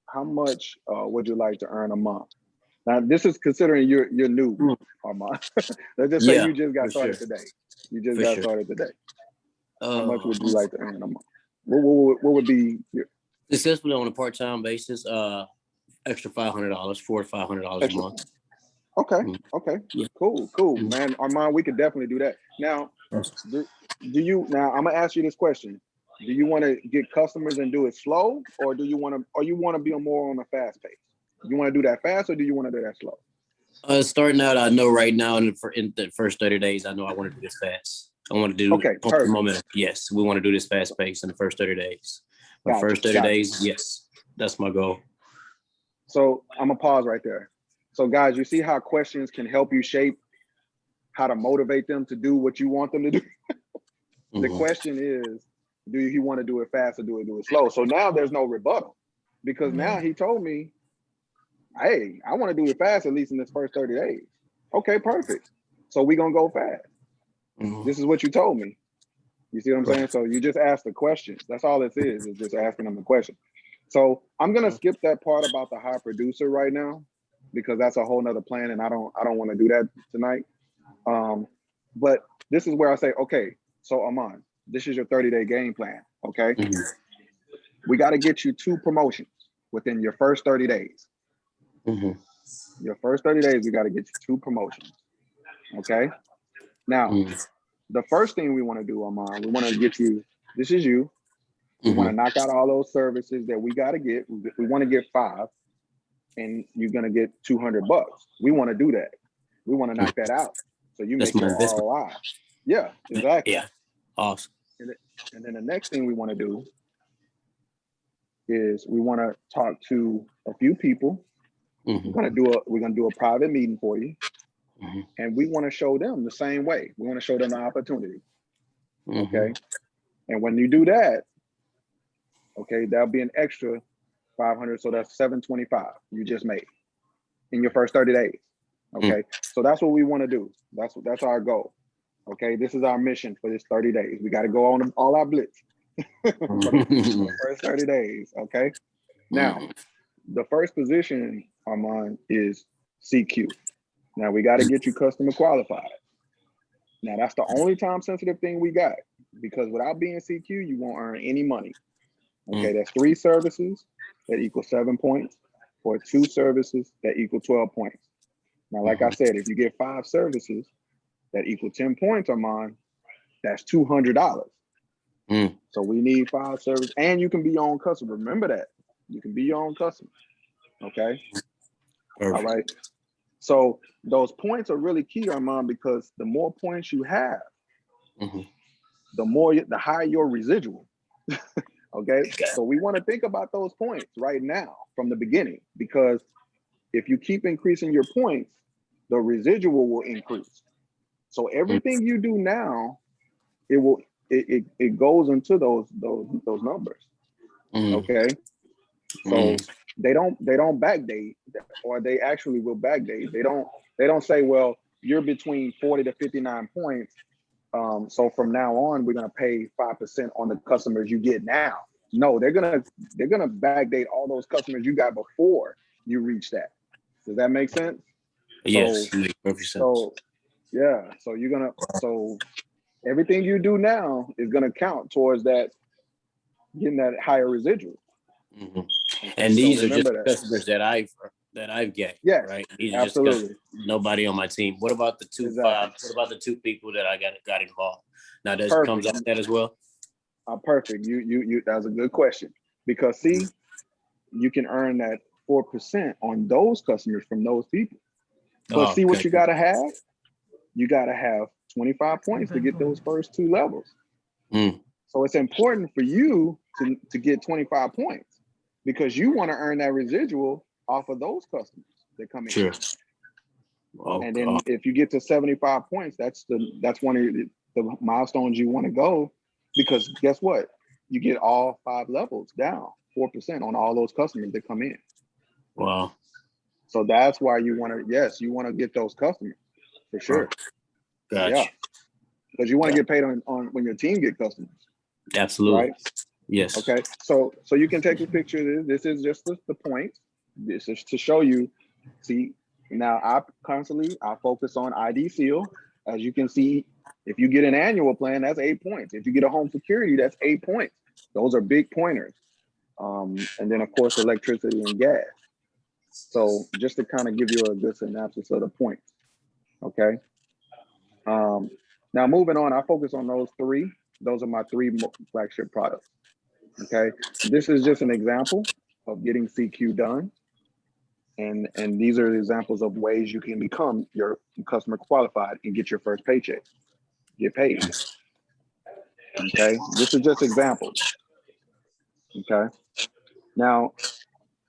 how much would you like to earn a month? Now, this is considering you're new, Armand. Let's just say you just got started today. You just got started today. How much would you like to earn a month? What would be your successfully on a part-time basis? Extra $500, $400 to $500 a month. Okay. Okay. Yeah. Cool, man. Armand, we could definitely do that. Now, do you? Now, I'm gonna ask you this question. Do you want to get customers and do it slow, or do you want to be more on a fast pace? You want to do that fast, or do you want to do that slow? Starting out, I know right now in the first 30 days, I know I want to do this fast. I want to do pump the momentum. Yes, we want to do this fast pace in the first 30 days. The first 30 days, yes, that's my goal. So I'm gonna pause right there. So guys, you see how questions can help you shape how to motivate them to do what you want them to do? The question is, do you want to do it fast or do it slow? So now there's no rebuttal because now he told me, hey, I want to do it fast, at least in this first 30 days. Okay, perfect. So we're going to go fast. This is what you told me. You see what I'm saying? So you just asked the question. That's all this is just asking them the question. So I'm going to skip that part about the high producer right now because that's a whole nother plan and I don't want to do that tonight. But this is where I say, okay, so Armand, this is your 30-day game plan, okay? We got to get you 2 promotions within your first 30 days. Your first 30 days, we got to get you 2 promotions, okay? Now, the first thing we want to do, Armand, we want to get you, this is you. We want to knock out all those services that we got to get. We want to get 5 and you're going to get $200. We want to do that. We want to knock that out. So you That's make my your investment. ROI. Yeah, exactly. Yeah. Awesome. And then the next thing we want to do is we want to talk to a few people. Mhm. We're gonna do a private meeting for you, Mhm. and we want to show them the same way. We want to show them the opportunity. Mhm. Okay. And when you do that, okay, that'll be an extra 500. So that's 725 you just made in your first 30 days. Okay. So that's what we want to do. That's our goal. Okay. This is our mission for this 30 days. We got to go on all our blitz for the first 30 days. Okay. Now, the first position, Armand, is CQ. Now we got to get you customer qualified. Now that's the only time sensitive thing we got, because without being CQ, you won't earn any money. Okay, that's 3 services that equal 7 points, or 2 services that equal 12 points. Now, like I said, if you get 5 services that equal 10 points, Armand, that's $200. So we need 5 services, and you can be your own customer. Remember that. You can be your own customer. Okay. Perfect. All right. So those points are really key, Armand, because the more points you have, the higher your residual. Okay. So we want to think about those points right now from the beginning, because if you keep increasing your points, the residual will increase. So everything you do now, it goes into those numbers. Okay. So they don't backdate, or they actually will backdate. They don't say, well, you're between 40 to 59 points. So from now on, we're gonna pay 5% on the customers you get now. No, they're gonna backdate all those customers you got before you reach that. Does that make sense? Yes, makes perfect sense. So yeah, so everything you do now is gonna count towards that, getting that higher residual. And these so are just that. customers that I've get. Yes, right. These are absolutely. just nobody on my team. What about the 2 Exactly. 5? What about the 2 people that I got involved? Now does Perfect. comes out that as well? Perfect. You that's a good question, because see, you can earn that 4% on those customers from those people. But see what you gotta have? You gotta have 25 points to get those first 2 levels. So it's important for you to get 25 points, because you want to earn that residual off of those customers that come in. Sure. And then if you get to 75 points, that's one of the milestones you want to go, because guess what? You get all 5 levels down, 4% on all those customers that come in. Wow. So that's why you want to get those customers for sure. Gotcha. Yeah. Because you want to get paid on when your team get customers. Absolutely. Right? Yes. Okay. So you can take a picture of this. This is just the point. This is to show you. See, now I focus on ID seal. As you can see, if you get an annual plan, that's 8 points. If you get a home security, that's 8 points. Those are big pointers. And then of course, electricity and gas. So just to kind of give you a good synopsis of the points. Okay. Now moving on, I focus on those 3. Those are my 3 flagship products. Okay. This is just an example of getting CQ done. And these are examples of ways you can become your customer qualified and get your first paycheck, get paid. Okay. This is just examples. Okay. Now,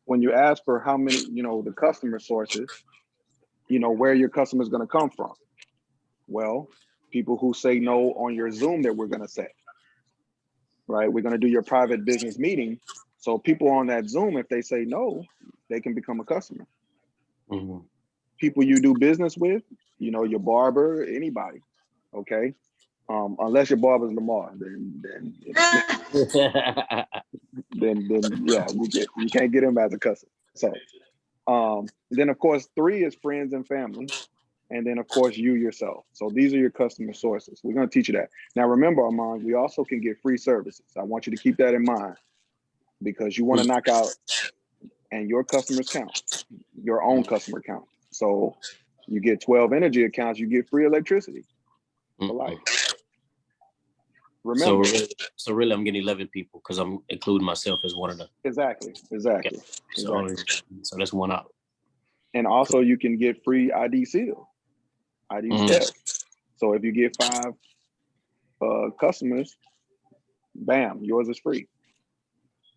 when you ask for how many, the customer sources, where your customer is going to come from. Well, people who say no on your Zoom that we're going to set, right? We're going to do your private business meeting. So people on that Zoom, if they say no, they can become a customer. People you do business with, your barber, anybody. Okay. Unless your barber's Lamar, then yeah, you can't get him as a customer. So then of course 3 is friends and family. And then of course you yourself. So these are your customer sources. We're going to teach you that. Now remember, Armand, we also can get free services. I want you to keep that in mind, because you want to knock out, and your customers count, your own customer count. So you get 12 energy accounts, you get free electricity for life. Remember. So really I'm getting 11 people, because I'm including myself as one of them. Exactly. Okay. So that's one out. And also you can get free ID seal. ID steps. So if you get 5 customers, bam, yours is free.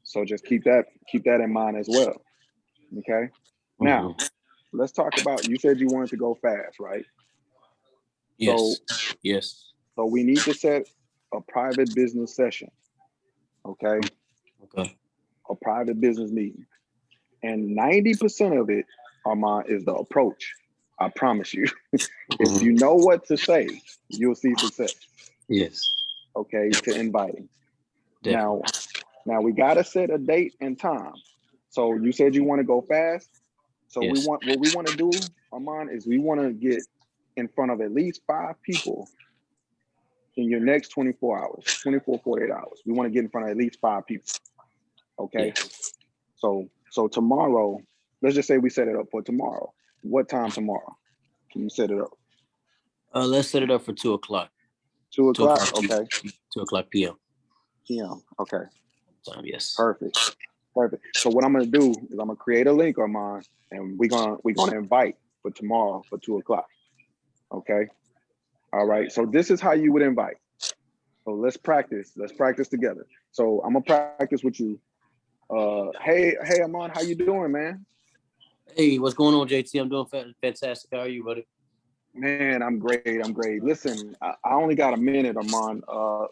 So just keep that in mind as well. Okay. Now let's talk about, you said you wanted to go fast, right? Yes. So we need to set a private business session. Okay. A private business meeting. And 90% of it, Armand, is the approach. I promise you. If you know what to say, you'll see success. Yes. Okay, to inviting. Now we gotta set a date and time. So you said you want to go fast. So what we want to do, Armand, is we want to get in front of at least 5 people in your next 24 hours, 48 hours. We want to get in front of at least 5 people. Okay. So tomorrow, let's just say we set it up for tomorrow. What time tomorrow can you set it up? Let's set it up for 2 o'clock. 2 o'clock. Okay. 2 o'clock p.m. Okay. Yes. Perfect. So what I'm gonna do is I'm gonna create a link, Armand, and we're gonna invite for tomorrow for 2 o'clock. Okay. All right. So this is how you would invite. So let's practice. Let's practice together. So I'm gonna practice with you. Hey, Armand, how you doing, man? Hey, what's going on, JT? I'm doing fantastic. How are you, buddy? Man, I'm great. Listen, I only got a minute, Armand.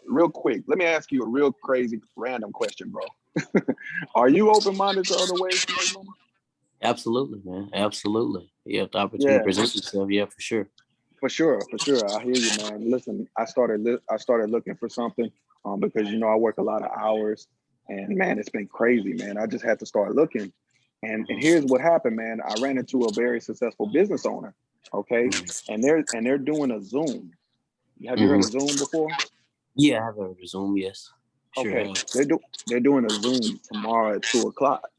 Real quick, let me ask you a real crazy, random question, bro. Are you open-minded to other ways to make money? Absolutely, man. Absolutely. Yeah, if the opportunity presents itself, yeah, for sure. For sure. I hear you, man. Listen, I started looking for something because I work a lot of hours, and man, it's been crazy, man. I just had to start looking, and here's what happened, man. I ran into a very successful business owner. Okay, and they're doing a Zoom. Have you heard of Zoom before? Yeah, I have heard of Zoom. Yes. Sure. Okay, they're doing a Zoom tomorrow at 2 o'clock,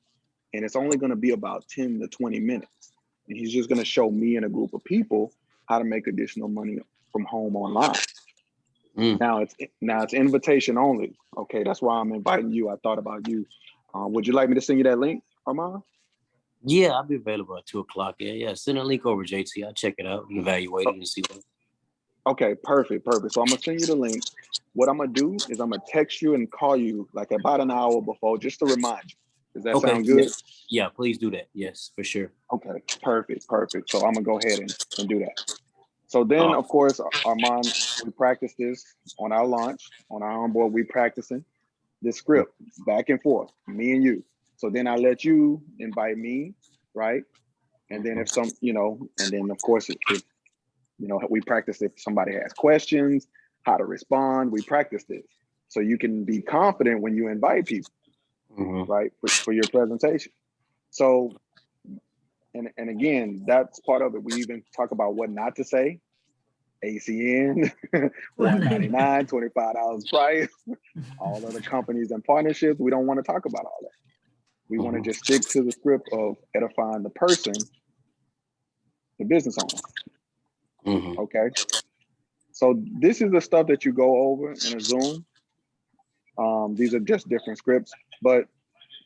and it's only going to be about 10 to 20 minutes, and he's just going to show me and a group of people how to make additional money from home online. Now it's invitation only. Okay, that's why I'm inviting you. I thought about you. Would you like me to send you that link, Armand? Yeah, I'll be available at 2 o'clock. Yeah. Send a link over, JT. I'll check it out, evaluate it, and see what. Okay, perfect. So I'm gonna send you the link. What I'm gonna do is I'm gonna text you and call you like about an hour before, just to remind you. Does that sound good? Yeah, please do that. Yes, for sure. Okay, perfect. So I'm gonna go ahead and do that. So then, of course, Armand, we practice this on our launch, on our onboard. We practicing this script back and forth, me and you. So then I let you invite me, right? And then and then of course, if we practice if somebody has questions, how to respond. We practice this so you can be confident when you invite people, right? For your presentation. So, and again, that's part of it. We even talk about what not to say. ACN, $199, $25 price, all of the companies and partnerships. We don't want to talk about all that. We want to just stick to the script of edifying the person, the business owner. Okay. So this is the stuff that you go over in a Zoom. These are just different scripts, but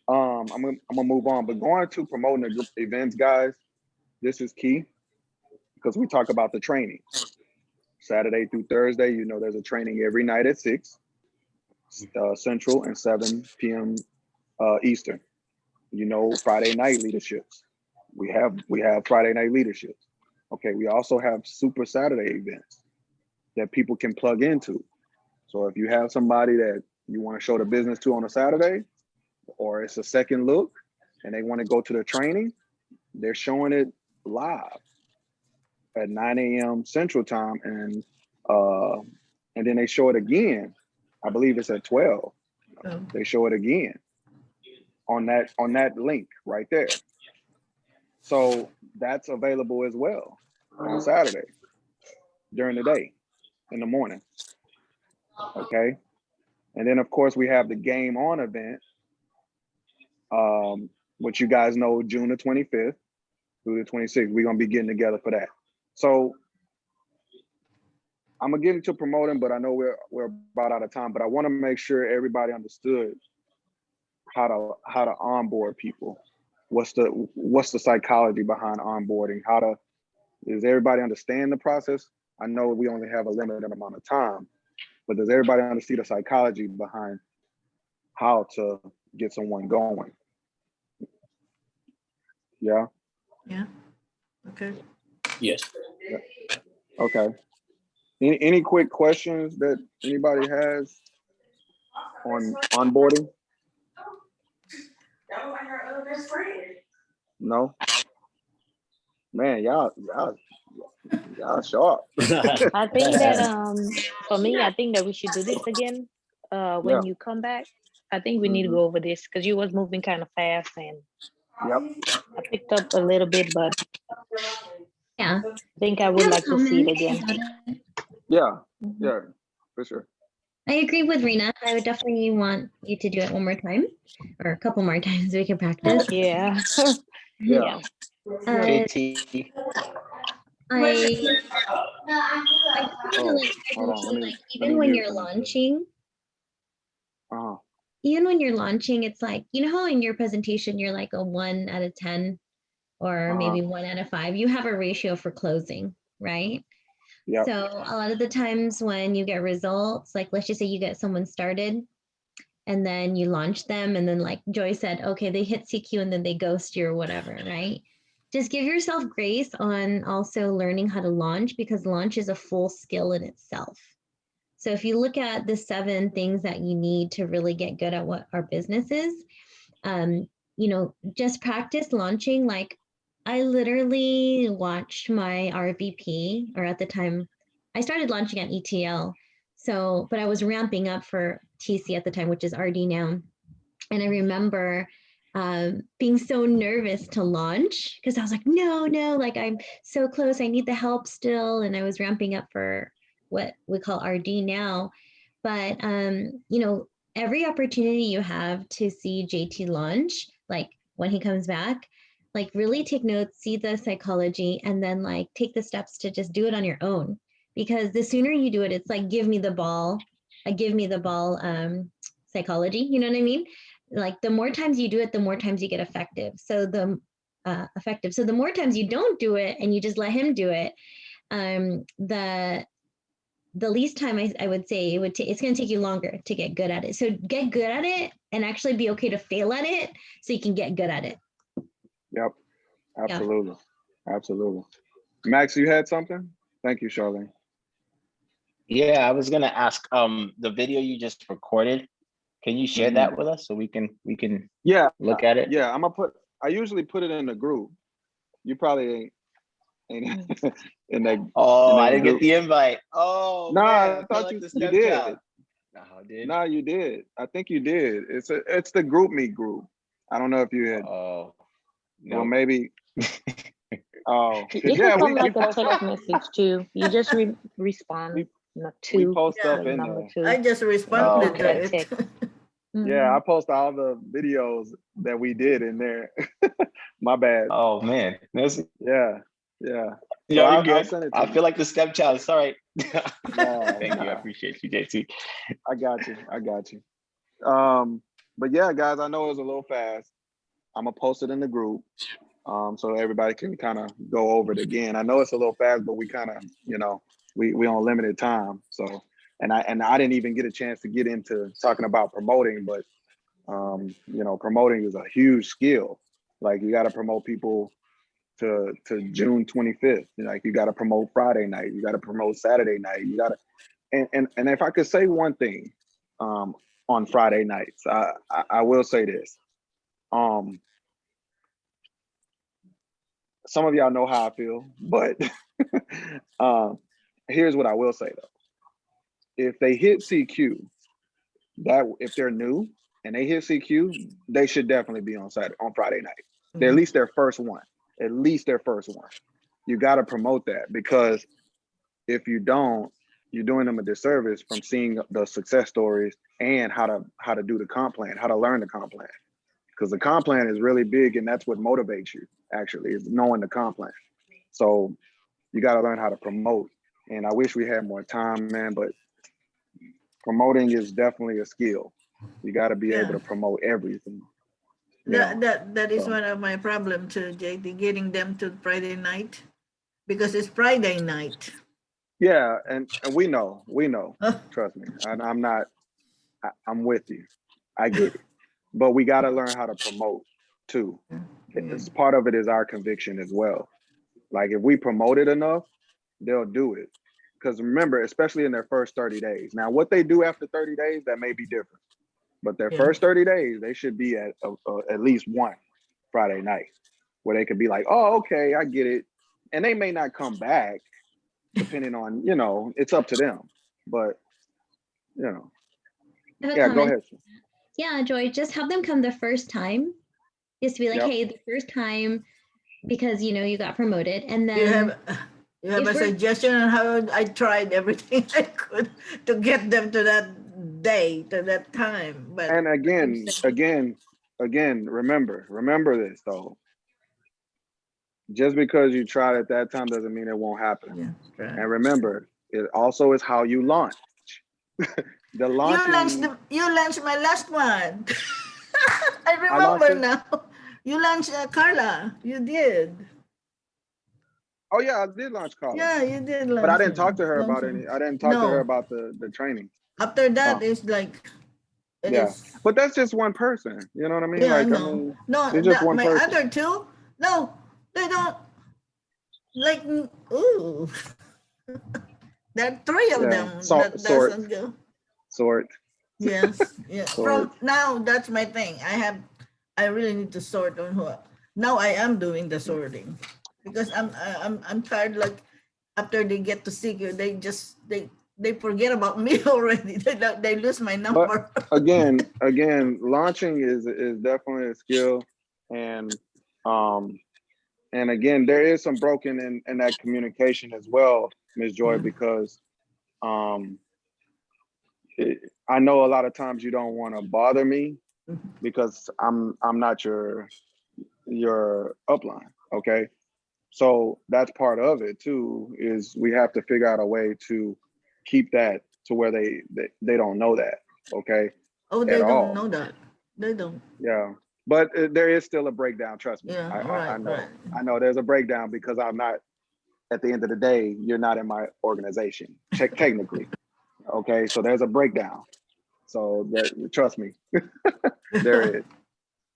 I'm gonna move on. But going to promoting the group events, guys, this is key because we talk about the training. Saturday through Thursday, there's a training every night at 6 Central and 7 p.m. Eastern. Friday night leaderships. We have Friday night leaderships. Okay, we also have Super Saturday events that people can plug into. So if you have somebody that you want to show the business to on a Saturday, or it's a second look and they want to go to the training, they're showing it live at 9 a.m. Central Time, and then they show it again. I believe it's at 12. They show it again on that link right there. So that's available as well on Saturday during the day, in the morning. Okay. And then of course we have the Game On event, which you guys know, June the 25th through the 26th. We're gonna be getting together for that. So I'm gonna get into promoting, but I know we're about out of time. But I want to make sure everybody understood how to onboard people. What's the psychology behind onboarding? How to Does everybody understand the process? I know we only have a limited amount of time, but does everybody understand the psychology behind how to get someone going? Yeah. Yeah. Okay. Yes. Okay. Any quick questions that anybody has on onboarding? No. Man, y'all sharp. I think that for me, I think that we should do this again. When you come back, I think we need to go over this because you was moving kind of fast and I picked up a little bit, but Yeah. I think I would like to see it again. Yeah, yeah, for sure. I agree with Rena. I would definitely want you to do it one more time or a couple more times so we can practice. Yeah. Yeah. JT. I just wanted to like Hold on, recommend, like let even me when mute you're them. launching, it's like, you know how in your presentation you're like a 1 out of 10 or maybe 1 out of 5, you have a ratio for closing, right? Yeah. So a lot of the times when you get results, like let's just say you get someone started and then you launch them and then like Joy said, okay, they hit CQ and then they ghost you or whatever, right? Just give yourself grace on also learning how to launch because launch is a full skill in itself. So if you look at the 7 things that you need to really get good at what our business is, just practice launching. Like I literally watched my RVP, or at the time, I started launching at ETL. So, but I was ramping up for TC at the time, which is RD now. And I remember being so nervous to launch because I was like, no, like I'm so close. I need the help still. And I was ramping up for what we call RD now. But, every opportunity you have to see JT launch, like when he comes back, like really take notes, see the psychology, and then like take the steps to just do it on your own. Because the sooner you do it, it's like, give me the ball psychology. You know what I mean? Like the more times you do it, the more times you get effective. So the more times you don't do it and you just let him do it, the least time I would say it's going to take you longer to get good at it. So get good at it and actually be okay to fail at it so you can get good at it. Yep. Absolutely. Yeah. Absolutely. Max, you had something? Thank you, Charlene. Yeah, I was gonna ask, the video you just recorded, can you share that with us so we can look at it? Yeah, I usually put it in the group. You probably ain't in that. I didn't get the invite. Oh, no, man, I thought like you the did. No, I did. No, you did. I think you did. It's the group me group. I don't know if you had. Oh, no. Well, maybe. Oh, it can come like a text message too. You just respond to. We post stuff in number there. 2. I just responded to Okay. it. Yeah, I post all the videos that we did in there. My bad. Oh man, yeah. Yeah, So you're I'll good. send it to I you. feel like the stepchild. Sorry. No, Thank you. I appreciate you, JT. I got you. But yeah, guys, I know it was a little fast. I'm gonna post it in the group, so everybody can kind of go over it again. I know it's a little fast, but we kind of, we on limited time. So, and I didn't even get a chance to get into talking about promoting, but promoting is a huge skill. Like you got to promote people to June 25th. Like you got to promote Friday night. You got to promote Saturday night. You got to, and if I could say one thing, on Friday nights, I will say this. Some of y'all know how I feel, but here's what I will say though. If they hit CQ, if they're new and they hit CQ, they should definitely be on Friday night. They're at least their first one. At least their first one. You got to promote that, because if you don't, you're doing them a disservice from seeing the success stories and how to do the comp plan, how to learn the comp plan. Because the comp plan is really big, and that's what motivates you, actually, is knowing the comp plan. So you got to learn how to promote. And I wish we had more time, man, but promoting is definitely a skill. You got to be able to promote everything. That is one of my problems too, JT, getting them to Friday night. because it's Friday night. Yeah, and we know, trust me. And I'm with you. I get it. But we got to learn how to promote too. It's part of it is our conviction as well. Like if we promote it enough, they'll do it. Because remember, especially in their first 30 days. Now, what they do after 30 days, that may be different. But their first 30 days, they should be at least one Friday night where they could be like, oh, okay, I get it. And they may not come back depending on, it's up to them. But, yeah, go ahead. Yeah, Joy, just have them come the first time. Just to be like, hey, the first time, because, you got promoted. And then you have a suggestion on how I tried everything I could to get them to that day, to that time. But and again, remember this though. Just because you tried at that time doesn't mean it won't happen. Yeah, right. And remember, it also is how you launch. The launching. You launched my last one. I remember now. You launched Carla. You did. Oh yeah, I did launch Carla. Yeah, you did launch. But I didn't talk to her about any. I didn't talk to her about the training. After that, it's like. But that's just one person. You know what I mean? Yeah, like, no, it's just one my person. other two, no, they don't. Like, ooh, there are three of them that doesn't go. Sort. Yes, yeah. From now, that's my thing. I really need to sort on who. Now I am doing the sorting because I'm tired. Like after they get to see you, they forget about me already. They lose my number. But again, launching is definitely a skill, and again, there is some broken in that communication as well, Ms. Joy, because I know a lot of times you don't want to bother me because I'm not your upline, okay? So that's part of it too, is we have to figure out a way to keep that to where they don't know that, okay? Oh, they don't know that. They don't. Yeah, but there is still a breakdown, trust me. Yeah, I know. Right. I know there's a breakdown because I'm not, at the end of the day, you're not in my organization, technically. Okay, so there's a breakdown. So trust me, there is.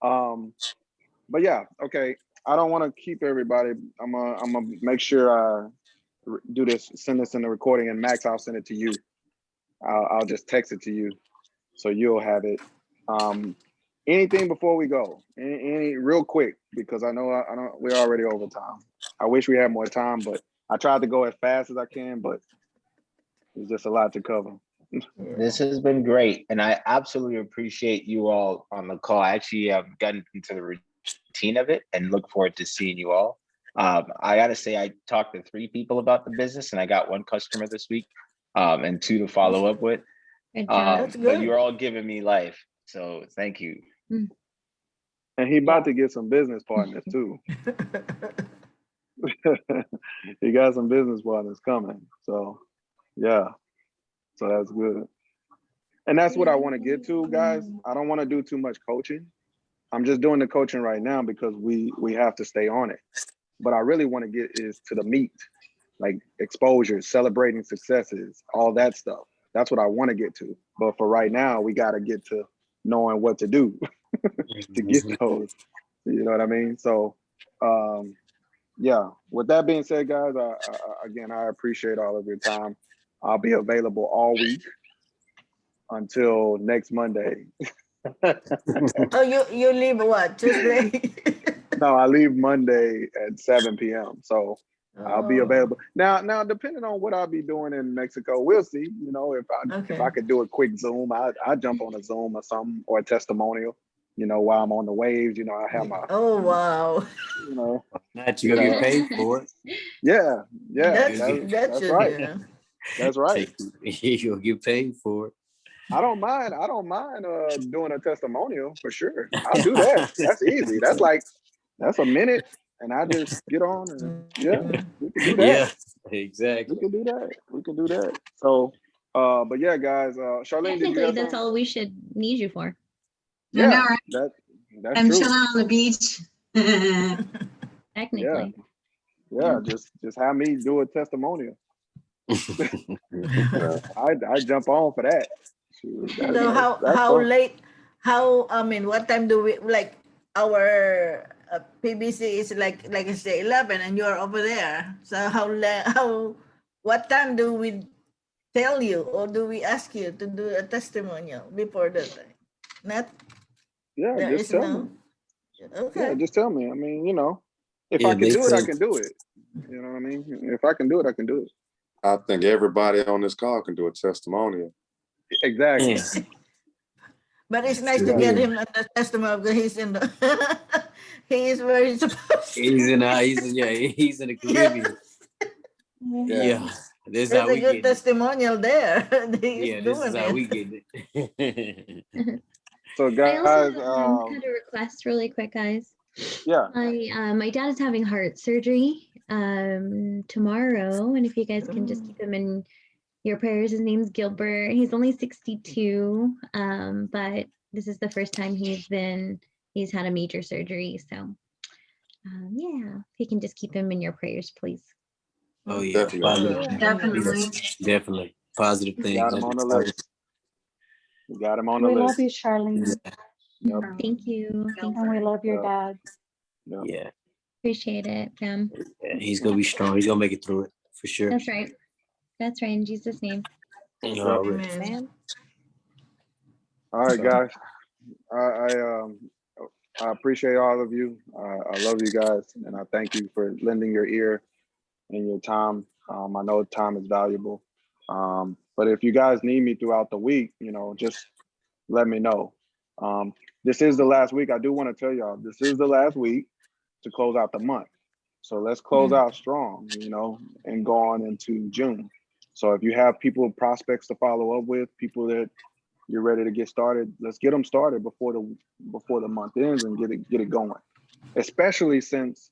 But yeah, okay. I don't want to keep everybody. I'm gonna make sure I do this, send this in the recording, and Max, I'll send it to you. I'll just text it to you, so you'll have it. Anything before we go? Any real quick, because I know we're already over time. I wish we had more time, but I tried to go as fast as I can, but there's just a lot to cover. This has been great, and I absolutely appreciate you all on the call. I actually have gotten into the routine of it and look forward to seeing you all. I gotta say, I talked to 3 people about the business, and I got 1 customer this week, and 2 to follow up with. But you're all giving me life, so thank you. And he about to get some business partners too. He got some business partners coming, so yeah. So that's good. And that's what I want to get to, guys. I don't want to do too much coaching. I'm just doing the coaching right now because we have to stay on it. But I really want to get is to the meat, like exposure, celebrating successes, all that stuff. That's what I want to get to. But for right now, we got to get to knowing what to do to get those. You know what I mean? So, yeah. With that being said, guys, again, I appreciate all of your time. I'll be available all week until next Monday. Oh, you leave what, Tuesday? No, I leave Monday at 7 p.m. So I'll be available. Now, depending on what I'll be doing in Mexico, we'll see. You know, if I could do a quick Zoom, I jump on a Zoom or something, or a testimonial. You know, while I'm on the waves, you know, I have my. Oh wow! You know, not you get paid for it. Yeah, that's right. Yeah. That's right. You'll get paid for it. I don't mind doing a testimonial for sure. I'll do that. That's easy. That's a minute, and I just get on and we can do that. Yeah, exactly. We can do that. So, but yeah, guys, Charlene, technically, that's all we should need you for. Yeah, that's I'm true. chilling on the beach. Technically. Yeah, just have me do a testimonial. I jump on for that. Shoot, So that's how fun. late? I mean, what time do we like our PBC is like I say 11, and you're over there. So what time do we tell you, or do we ask you to do a testimonial before that time? Not Yeah, there just is tell me. no. Yeah, Okay. just tell me. I mean, if Yeah, I can they do it, I said can do it. You know what I mean? If I can do it, I can do it. I think everybody on this call can do a testimonial. Exactly. yeah. But it's nice to Yeah. get him a testimonial because he's in the he is where he's supposed to. He's in the Caribbean. Yeah. This is There's how a we good get it. testimonial there. He's Yeah, this is doing how it. we get it. So I also guys, had a request really quick, guys. yeah. My dad is having heart surgery tomorrow, and if you guys can just keep him in your prayers. His name's Gilbert. He's only 62, but this is the first time he's had a major surgery. So yeah, if you can just keep him in your prayers, please. Oh yeah, Definitely. Definitely. definitely positive things. Got him on the list. We got him on the We love list. you, Charlene, Yep. Thank you. Thank and we you. love your dad. Yep. Yeah, Appreciate it, fam. yeah, he's gonna be strong. He's gonna make it through it for sure. That's right. That's right. In Jesus' name. All right. Amen. Man. All right, guys. I appreciate all of you. I love you guys, and I thank you for lending your ear and your time. I know time is valuable. But if you guys need me throughout the week, just let me know. This is the last week. I do want to tell y'all, this is the last week to close out the month. So let's close out strong, and go on into June. So if you have prospects to follow up with, people that you're ready to get started, let's get them started before the month ends and get it going. Especially since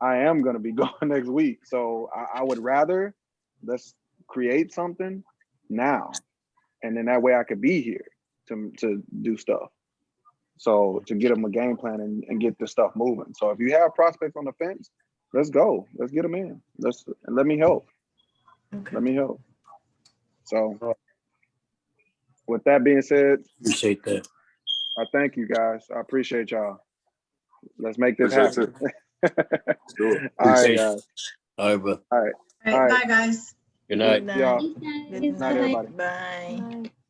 I am going to be gone next week. So I would rather let's create something now. And then that way I could be here to do stuff. So to get them a game plan and get the stuff moving. So if you have prospects on the fence, let's go. Let's get them in. Let me help. Okay. Let me help. So with that being said, Appreciate that. I thank you guys. I appreciate y'all. Let's make this Appreciate happen. Let's do it. All right, Appreciate guys. All right, bro. All right. All right, bye guys. Good night. Y'all. Thanks, guys. Good night, Bye-bye. everybody. Bye. Bye.